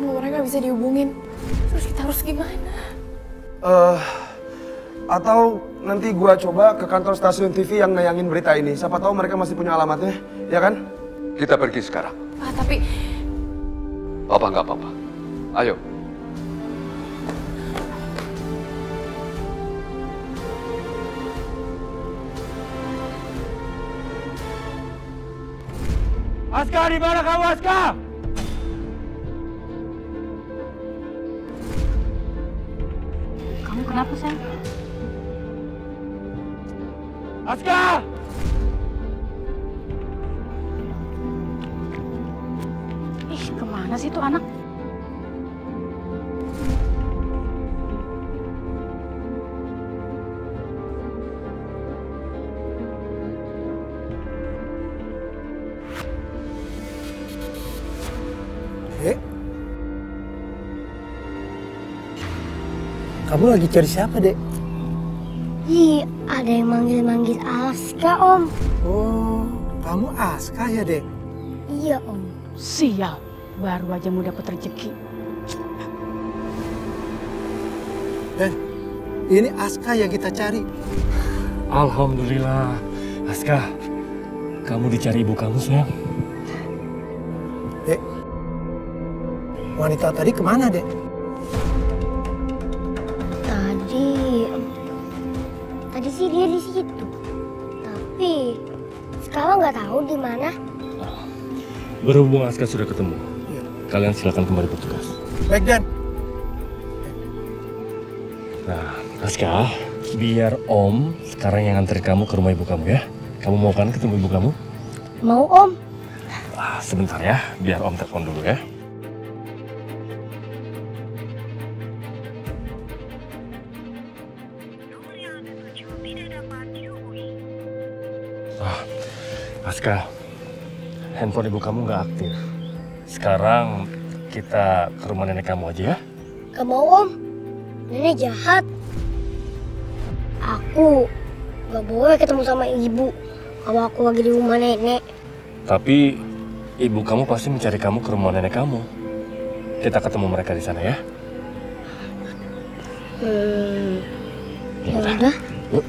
F: Nomornya nggak bisa dihubungin. Terus kita harus gimana?
G: Atau nanti gua coba ke kantor stasiun TV yang nayangin berita ini. Siapa tahu mereka masih punya alamatnya, ya kan?
D: Kita pergi sekarang.
F: Pak, tapi...
D: Papa nggak apa-apa. Ayo.
J: Aska, di mana kamu, Aska?
H: Kamu kenapa, sayang?
J: Aska!
H: Ih, kemana sih tuh anak?
R: Kamu lagi cari siapa, Dek?
T: Ih, ada yang manggil-manggil Aska, Om.
R: Oh, kamu Aska ya, Dek?
T: Iya, Om.
H: Sial, baru aja mau dapat rezeki.
R: Dan ini Aska yang kita cari.
L: Alhamdulillah, Aska, kamu dicari ibu kamu, sayang.
R: Dek, wanita tadi kemana, Dek?
T: Tadi sih dia di situ. Tapi sekarang nggak tahu di mana.
L: Berhubung Aska sudah ketemu, kalian silakan kembali bertugas.
R: Baik, Dan.
L: Nah, Aska, biar Om sekarang yang nganterin kamu ke rumah ibu kamu ya. Kamu mau kan ketemu ibu kamu?
T: Mau, Om.
L: Sebentar ya, biar Om telepon dulu ya. Aska, handphone ibu kamu nggak aktif. Sekarang kita ke rumah nenek kamu aja ya.
T: Gak mau, Om. Nenek jahat. Aku gak boleh ketemu sama ibu kalau aku lagi di rumah nenek.
L: Tapi ibu kamu pasti mencari kamu ke rumah nenek kamu. Kita ketemu mereka di sana ya.
T: Ya udah.
L: Yuk.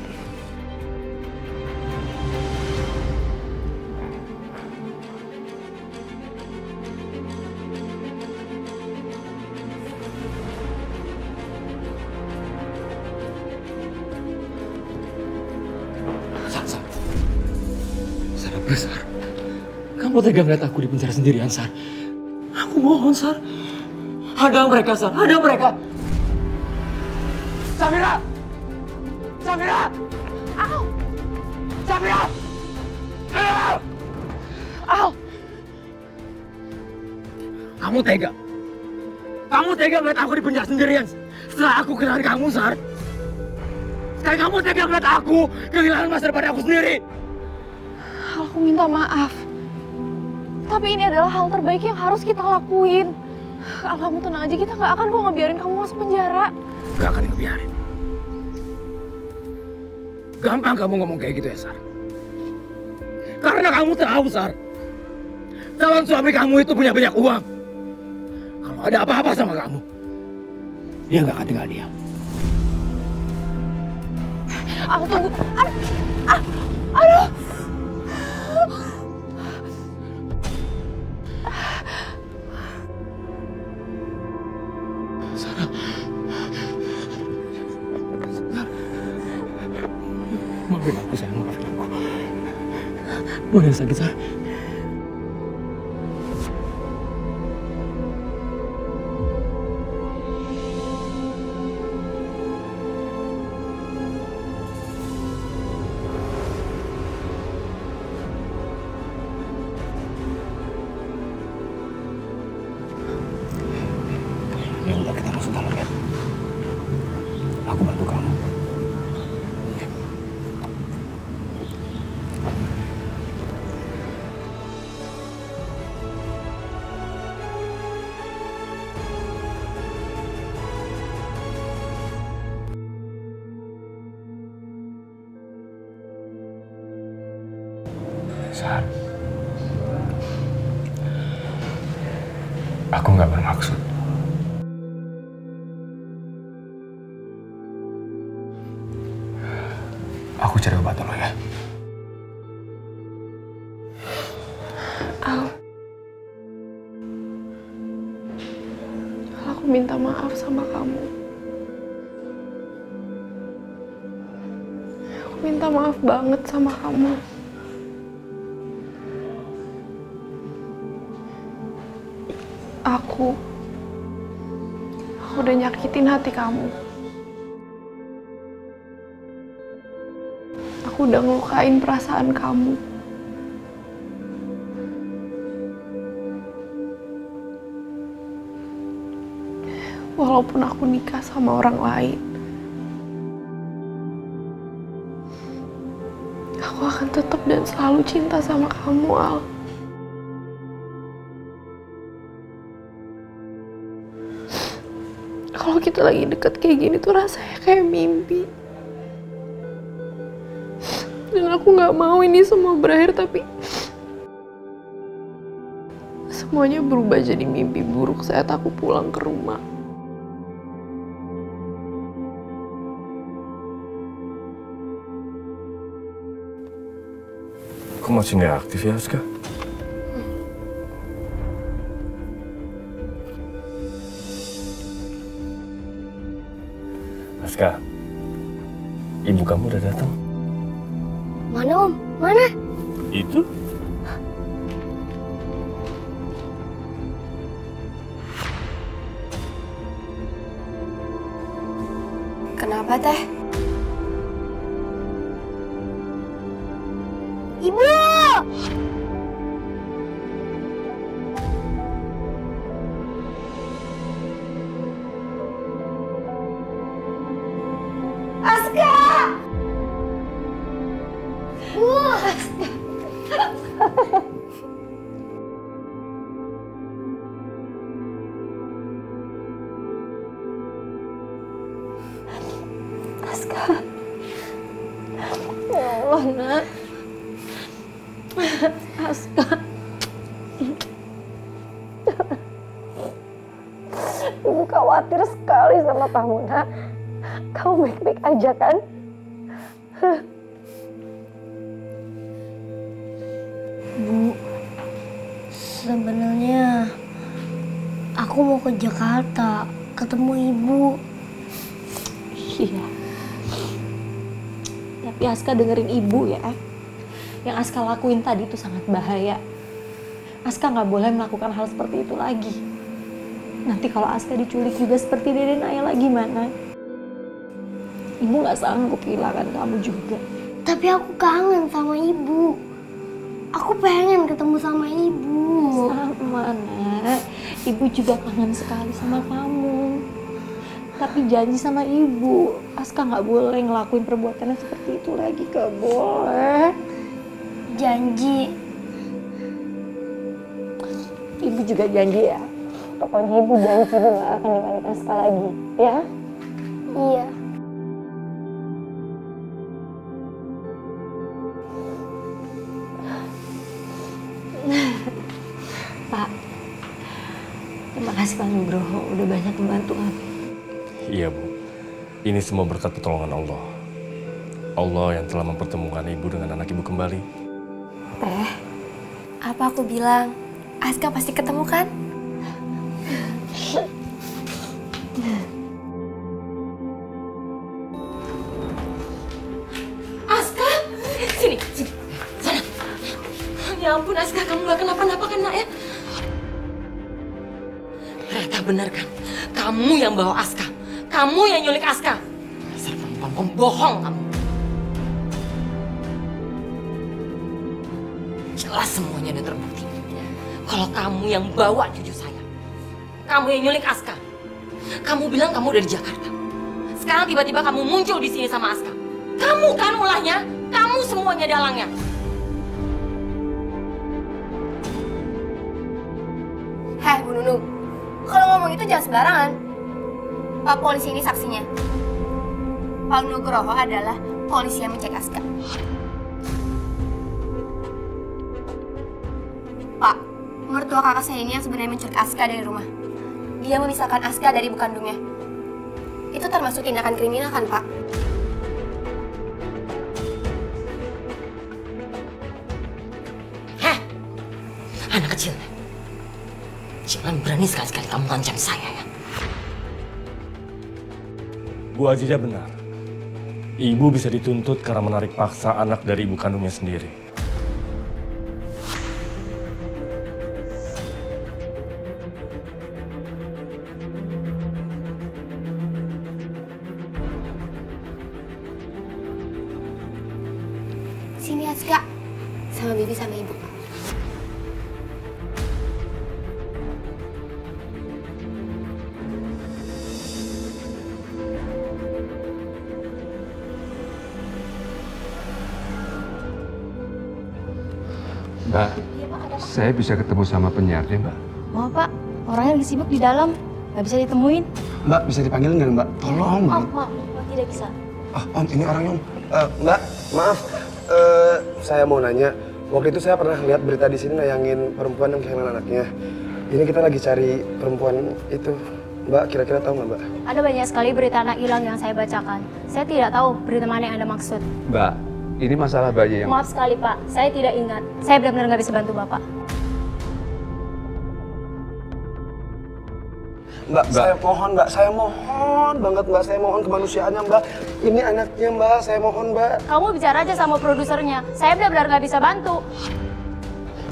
E: Sar, kamu tega ngeliat aku di penjara sendirian, Sar? Aku mohon, Sar. Hadang mereka, Sar. Hadang mereka. Safira! Safira! Au! Safira! Au! Kamu tega? Kamu tega ngeliat aku di penjara sendirian setelah aku kehilangan kamu, Sar? Sekarang kamu tega ngeliat aku kehilangan masa depan aku sendiri?
F: Aku minta maaf. Tapi ini adalah hal terbaik yang harus kita lakuin. Al, kamu tenang aja, kita nggak akan kok ngebiarin kamu masuk penjara.
E: Gak akan ngebiarin. Gampang kamu ngomong kayak gitu ya, Sar. Karena kamu tahu, Sar. Calon suami kamu itu punya banyak uang. Kalau ada apa-apa sama kamu, dia nggak akan tinggal diam.
F: Al, tunggu. Aduh.
E: Maafin aku, sayang. Maafin aku. Boleh sakit, Sar? Ya udah, kita masuk dalam ya. Aku bantu kamu.
L: Sar, aku nggak bermaksud. Aku cari obat dulu ya.
F: Al, aku minta maaf sama kamu. Aku minta maaf banget sama kamu. Aku udah nyakitin hati kamu. Aku udah ngelukain perasaan kamu. Walaupun aku nikah sama orang lain, aku akan tetap dan selalu cinta sama kamu, Al. Kalau kita lagi deket kayak gini tuh rasanya kayak mimpi. Dan aku gak mau ini semua berakhir, tapi semuanya berubah jadi mimpi buruk saat aku pulang ke rumah.
L: Kok masih nggak aktif ya, Aska? Aska, ibu kamu udah datang.
T: Mana Om? Mana?
L: Itu?
Q: Kenapa Teh? Ibu! Aska! Bu!
U: Aska. Ya Allah, Nak. Aska. Ibu khawatir sekali sama kamu, Nak. Kamu baik-baik aja kan?
T: Bu, sebenarnya aku mau ke Jakarta, ketemu Ibu.
U: Iya. Tapi Aska dengerin Ibu ya. Yang Aska lakuin tadi itu sangat bahaya. Aska nggak boleh melakukan hal seperti itu lagi. Nanti kalau Aska diculik juga seperti Dede Nayla gimana? Ibu nggak sanggup kehilangan kamu juga.
T: Tapi aku kangen sama Ibu. Aku pengen ketemu sama Ibu.
U: Sama, Nak. Ibu juga kangen sekali sama kamu. Tapi janji sama Ibu, Aska nggak boleh ngelakuin perbuatannya seperti itu lagi, gak boleh.
T: Janji.
U: Ibu juga janji ya. Pokoknya Ibu janji Ibu nggak akan ninggalin Aska lagi, ya?
T: Iya.
U: Pak, terima kasih Pak Nugroho udah banyak membantu kami.
L: Iya, Bu. Ini semua berkat pertolongan Allah. Allah yang telah mempertemukan ibu dengan anak ibu kembali.
Q: Teh, apa aku bilang? Aska pasti ketemu kan?
S: Aska, sini, sini, sana. Ya ampun Aska, kamu gak kenapa-napa kan Nak ya? Ternyata benar kan, kamu yang bawa Aska, kamu yang nyulik Aska. Dasar perempuan pembohong kamu. Jelas semuanya udah terbukti. Kalau kamu yang bawa cucu saya, kamu yang nyulik Aska. Kamu bilang kamu udah di Jakarta. Sekarang tiba-tiba kamu muncul di sini sama Aska. Kamu kan ulahnya, kamu semuanya dalangnya.
Q: Heh, Bu Nunu. Kalau ngomong itu jangan sembarangan. Pak polisi ini saksinya. Pak Nugroho adalah polisi yang mencek Aska. Pak, mertua kakak saya ini yang sebenarnya menculik Aska dari rumah. Dia memisahkan Aska dari ibu kandungnya. Itu termasuk tindakan kriminal kan, Pak?
S: Heh, anak kecil. Jangan berani sekali-kali kamu ngancam saya ya.
L: Bu Aziza benar. Ibu bisa dituntut karena menarik paksa anak dari ibu kandungnya sendiri.
Q: Sini Aska, sama Bibi sama Ibu.
D: Mbak, saya bisa ketemu sama penyiarnya, Mbak.
U: Mau Pak, orangnya lagi sibuk di dalam, nggak bisa ditemuin.
M: Mbak, bisa dipanggilin nggak, Mbak? Tolong, Mbak.
U: Maaf, tidak bisa.
M: Om, ini orangnya, Om.
G: Mbak, maaf. Saya mau nanya. Waktu itu saya pernah lihat berita di sini nayangin perempuan yang kehilangan anaknya. Ini kita lagi cari perempuan itu. Mbak, kira-kira tahu nggak, Mbak?
U: Ada banyak sekali berita anak hilang yang saya bacakan. Saya tidak tahu berita mana yang Anda maksud.
D: Mbak, Ini masalah bayi yang...
U: Maaf sekali Pak, saya tidak ingat. Saya benar-benar nggak bisa bantu Bapak.
G: Mbak, saya mohon Mbak, saya mohon banget Mbak, saya mohon kemanusiaannya Mbak. Ini anaknya Mbak, saya mohon Mbak.
U: Kamu bicara aja sama produsernya, saya benar-benar nggak bisa bantu.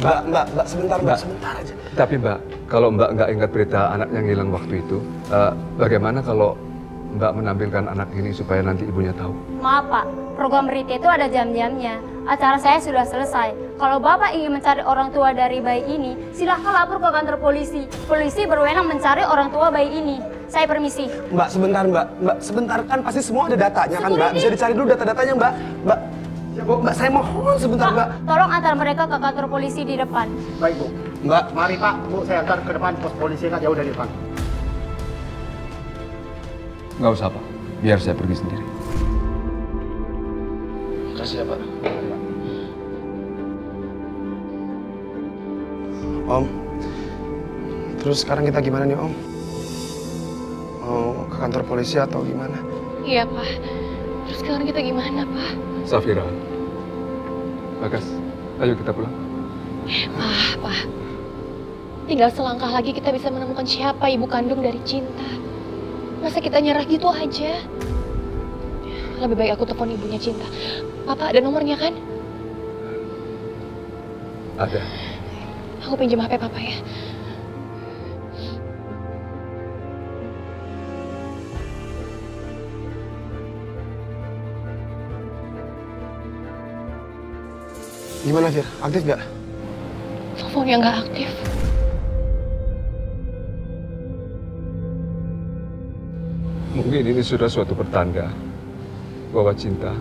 G: Mbak, sebentar Mbak, sebentar aja.
D: Tapi Mbak, kalau Mbak nggak ingat berita anak yang hilang waktu itu, bagaimana kalau Mbak menampilkan anak ini supaya nanti ibunya tahu?
U: Maaf Pak, program berita itu ada jam-jamnya. Acara saya sudah selesai. Kalau Bapak ingin mencari orang tua dari bayi ini, silahkan lapor ke kantor polisi. Polisi berwenang mencari orang tua bayi ini. Saya permisi.
G: Mbak, sebentar Mbak. Mbak, sebentar, kan pasti semua ada datanya kan Mbak. Bisa dicari dulu data-datanya Mbak. Mbak, saya mohon sebentar Mbak.
U: Tolong antar mereka ke kantor polisi di depan.
A: Baik Bu.
G: Mbak.
A: Mari Pak, Bu, saya antar ke depan pos polisi kan jauh dari depan.
D: Nggak usah Pak, biar saya pergi sendiri.
G: Makasih ya Pak. Om, terus sekarang kita gimana nih Om? Mau ke kantor polisi atau gimana?
F: Iya Pak, terus sekarang kita gimana Pak?
D: Safira, Bagas, ayo kita pulang.
F: Pak, tinggal selangkah lagi kita bisa menemukan siapa ibu kandung dari Cinta. Masa kita nyerah gitu aja? Lebih baik aku telepon ibunya Cinta. Papa ada nomornya kan?
D: Ada.
F: Aku pinjam HP Papa ya.
G: Gimana Fir? Aktif gak?
F: Teleponnya nggak aktif.
D: Mungkin ini sudah suatu pertanda bahwa Cinta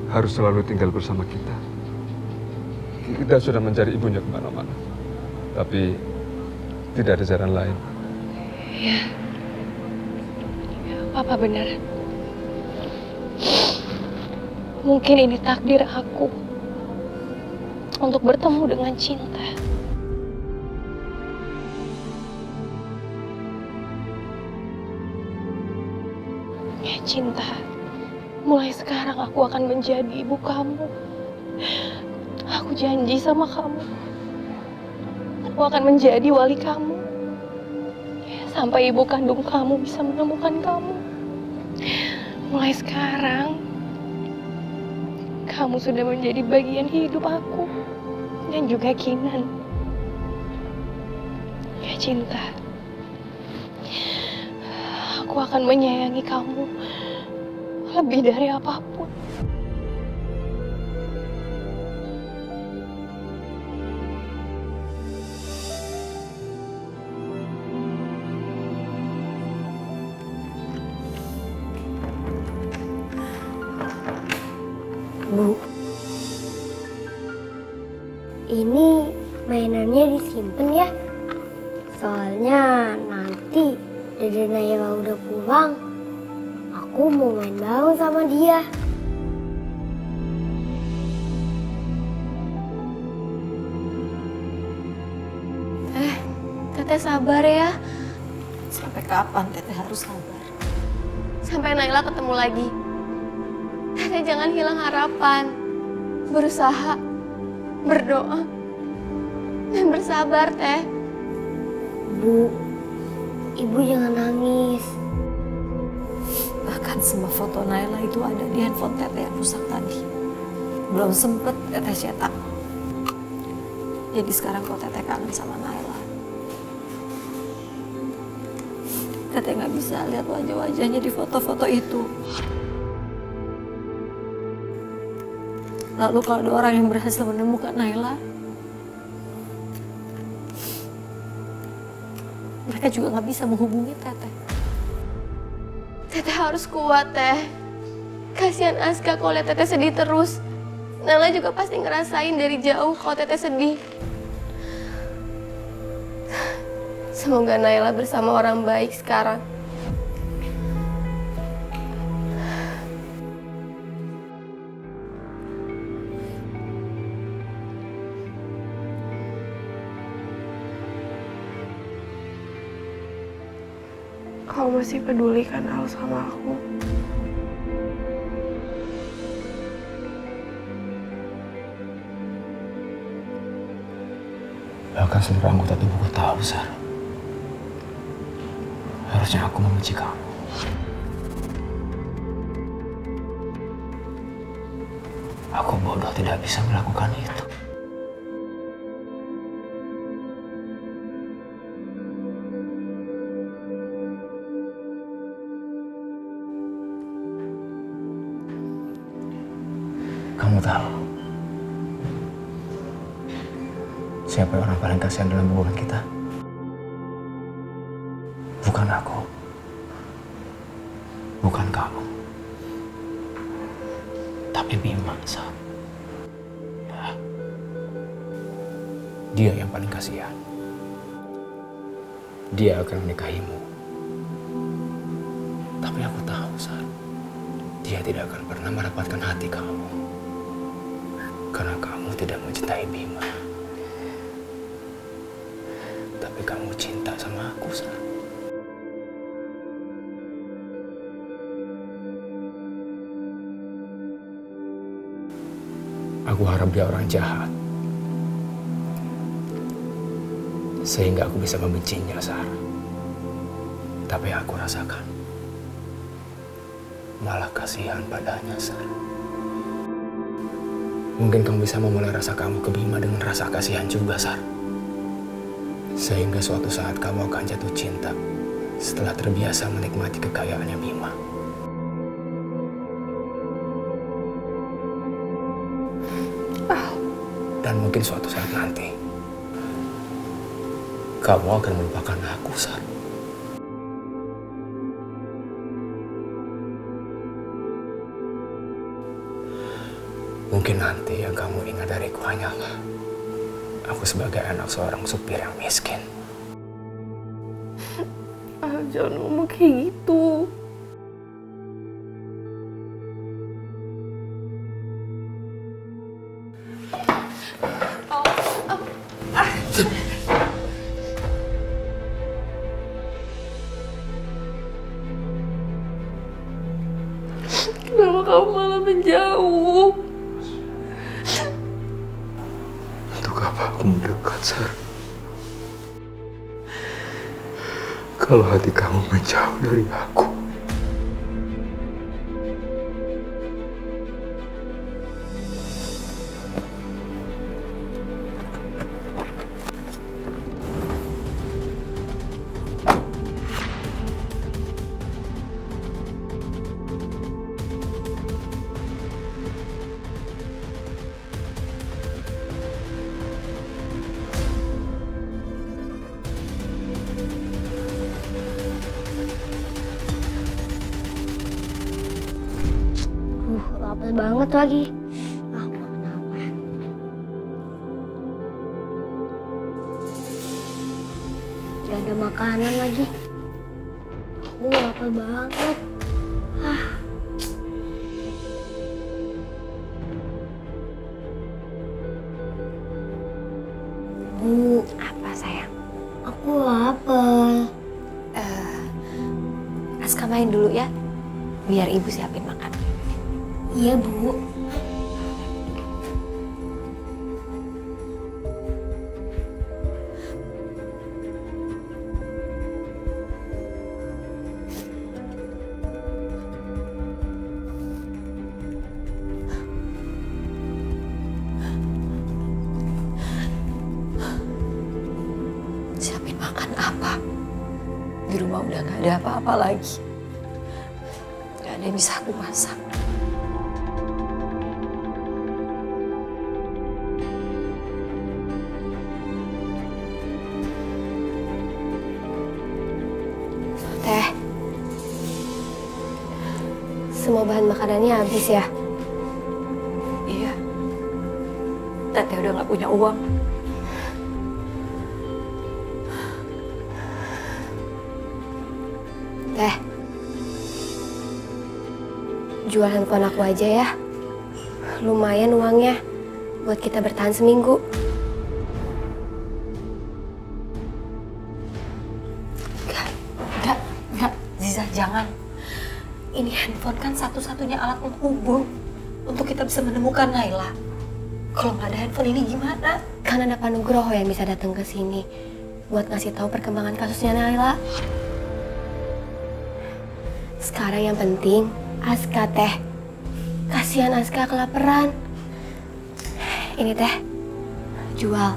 D: harus selalu tinggal bersama kita. Kita sudah mencari ibunya kemana-mana, tapi tidak ada jalan lain.
F: Iya, Papa benar. Mungkin ini takdir aku untuk bertemu dengan Cinta. Ya Cinta, mulai sekarang aku akan menjadi ibu kamu. Aku janji sama kamu, aku akan menjadi wali kamu. Sampai ibu kandung kamu bisa menemukan kamu. Mulai sekarang, kamu sudah menjadi bagian hidup aku. Dan juga Kinan. Ya Cinta, aku akan menyayangi kamu lebih dari apapun.
T: Bu, ini mainannya disimpan ya. Soalnya nanti Dede Naila udah pulang, aku mau main bareng sama dia.
F: Teteh sabar ya.
C: Sampai kapan Teteh harus sabar?
F: Sampai Naila ketemu lagi. Teteh jangan hilang harapan. Berusaha, berdoa, dan bersabar, Teh.
T: Bu, Ibu jangan nangis.
C: Bahkan semua foto Naila itu ada di handphone Teteh yang rusak tadi. Belum sempet Teteh cetak. Jadi sekarang kok Teteh kangen sama Naila, Teteh nggak bisa lihat wajah-wajahnya di foto-foto itu. Lalu kalau ada orang yang berhasil menemukan Naila, mereka juga nggak bisa menghubungi Teteh.
F: Teteh harus kuat, Teh. Kasihan Aska kalau lihat Teteh sedih terus. Naila juga pasti ngerasain dari jauh kalau Teteh sedih. Semoga Naila bersama orang baik sekarang. Kau masih peduli kan Al sama aku?
B: Bahkan seluruh anggota tubuhku tahu, Sar. Harusnya aku membenci kamu. Aku bodoh tidak bisa melakukan itu. Kamu tahu siapa orang paling kasihan dalam hubungan kita? Bukan aku, bukan kamu, tapi Bima, Sar. Ya. Dia yang paling kasihan. Dia akan menikahimu. Tapi aku tahu, Sar, dia tidak akan pernah mendapatkan hati kamu. Karena kamu tidak mencintai Bima. Tapi kamu cinta sama aku, Sar. Aku harap dia orang jahat. Sehingga aku bisa membencinya, Sar. Tapi aku rasakan malah kasihan padanya, Sar. Mungkin kamu bisa memulai rasa kamu ke Bima dengan rasa kasihan juga, Sar. Sehingga suatu saat kamu akan jatuh cinta setelah terbiasa menikmati kekayaannya Bima. Dan mungkin suatu saat nanti, kamu akan melupakan aku, Sar. Mungkin nanti yang kamu ingat dariku hanyalah aku sebagai anak seorang supir yang miskin.
F: Jangan ngomong kayak gitu. Kenapa kamu malah menjauh?
D: Untuk apa aku mendekat, Sar? Kalau hati kamu menjauh dari aku.
T: Lapar banget lagi. Gak ada makanan lagi. Aku lapar banget. Bu,
U: Apa sayang?
T: aku lapar.
U: Aska main dulu ya, biar ibu siapin makan.
T: Iya, Bu.
C: Siapin makan apa? Di rumah udah gak ada apa-apa lagi. Gak ada yang bisa aku masak.
Q: Teh, semua bahan makanannya habis ya?
C: Iya. Teteh udah gak punya uang.
Q: Teh, jual handphone aku aja ya. Lumayan uangnya buat kita bertahan seminggu.
C: Enggak, Ziza, jangan. Ini handphone kan satu-satunya alat penghubung untuk kita bisa menemukan Naila. Kalau nggak ada handphone ini gimana?
Q: Kan ada Pak Nugroho yang bisa datang ke sini buat ngasih tahu perkembangan kasusnya Naila. Sekarang yang penting Aska teh. Kasihan Aska kelaparan. Ini teh jual.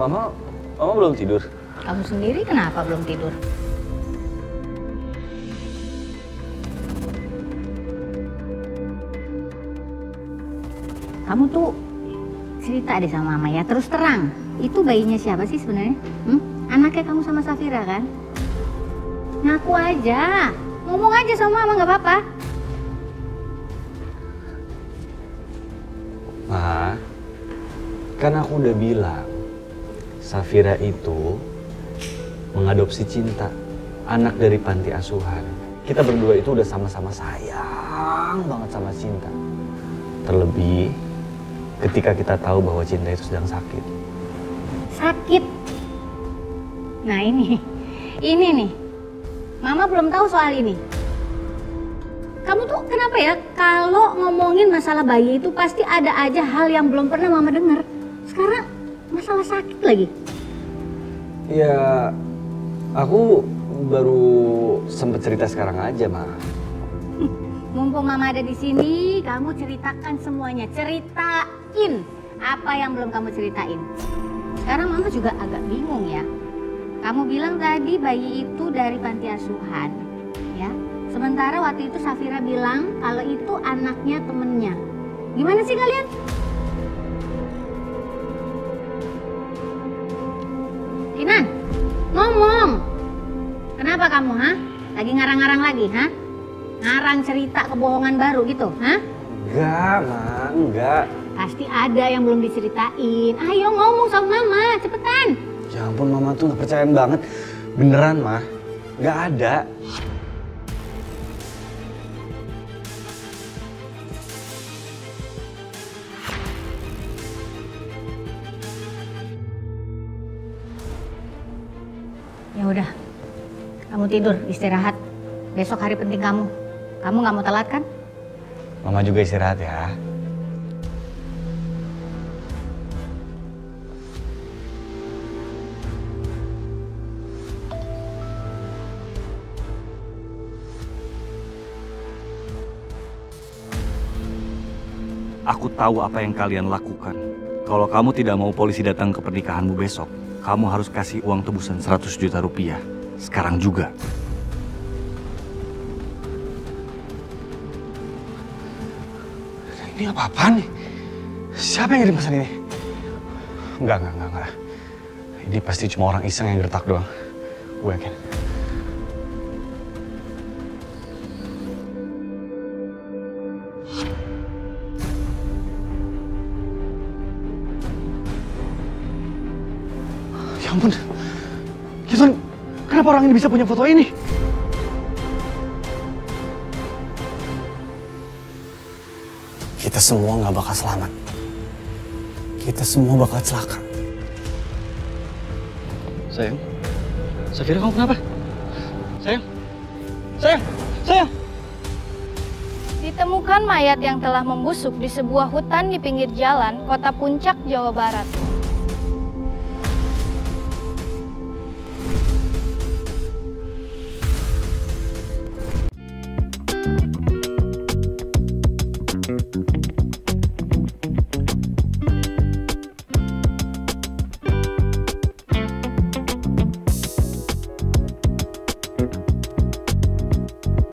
B: Mama belum tidur?
H: Kamu sendiri kenapa belum tidur? Kamu tuh cerita deh sama Mama ya, terus terang. Itu bayinya siapa sih sebenarnya? Anaknya kamu sama Safira kan? Ngaku aja, ngomong aja sama Mama, nggak apa-apa.
B: Ma, kan aku udah bilang Safira itu mengadopsi Cinta, anak dari panti asuhan. Kita berdua itu udah sama-sama sayang banget sama Cinta. Terlebih ketika kita tahu bahwa Cinta itu sedang sakit.
H: Sakit? Nah ini nih, Mama belum tahu soal ini. Kamu tuh kenapa ya kalau ngomongin masalah bayi itu pasti ada aja hal yang belum pernah Mama dengar. Sekarang masalah sakit lagi.
B: Ya, aku baru sempet cerita sekarang aja, Ma.
H: Mumpung Mama ada di sini, kamu ceritakan semuanya. Ceritain apa yang belum kamu ceritain. Sekarang Mama juga agak bingung ya. Kamu bilang tadi bayi itu dari panti asuhan, ya. Sementara waktu itu Safira bilang kalau itu anaknya temennya. Gimana sih kalian? Kinan, ngomong. Kenapa kamu, ha? Lagi ngarang-ngarang lagi, ha? Ngarang cerita kebohongan baru gitu, ha?
B: Enggak, Ma, enggak.
H: Pasti ada yang belum diceritain. Ayo ngomong sama Mama, cepetan.
B: Ya ampun, Mama tuh gak percaya banget. Beneran, Ma. Gak ada.
H: Ya udah, kamu tidur, istirahat. Besok hari penting kamu. Kamu nggak mau telat kan?
B: Mama juga istirahat ya.
N: Aku tahu apa yang kalian lakukan. Kalau kamu tidak mau polisi datang ke pernikahanmu besok, kamu harus kasih uang tebusan 100 juta rupiah. Sekarang juga.
B: Ini apa-apaan nih? Siapa yang ngirim pesan ini? Enggak. Ini pasti cuma orang iseng yang gertak doang. Gue yakin. Ya ampun. Jason, kenapa orang ini bisa punya foto ini? Kita semua nggak bakal selamat. Kita semua bakal celaka. Sayang, Safira kamu kenapa? Sayang.
P: Ditemukan mayat yang telah membusuk di sebuah hutan di pinggir jalan, Kota Puncak, Jawa Barat.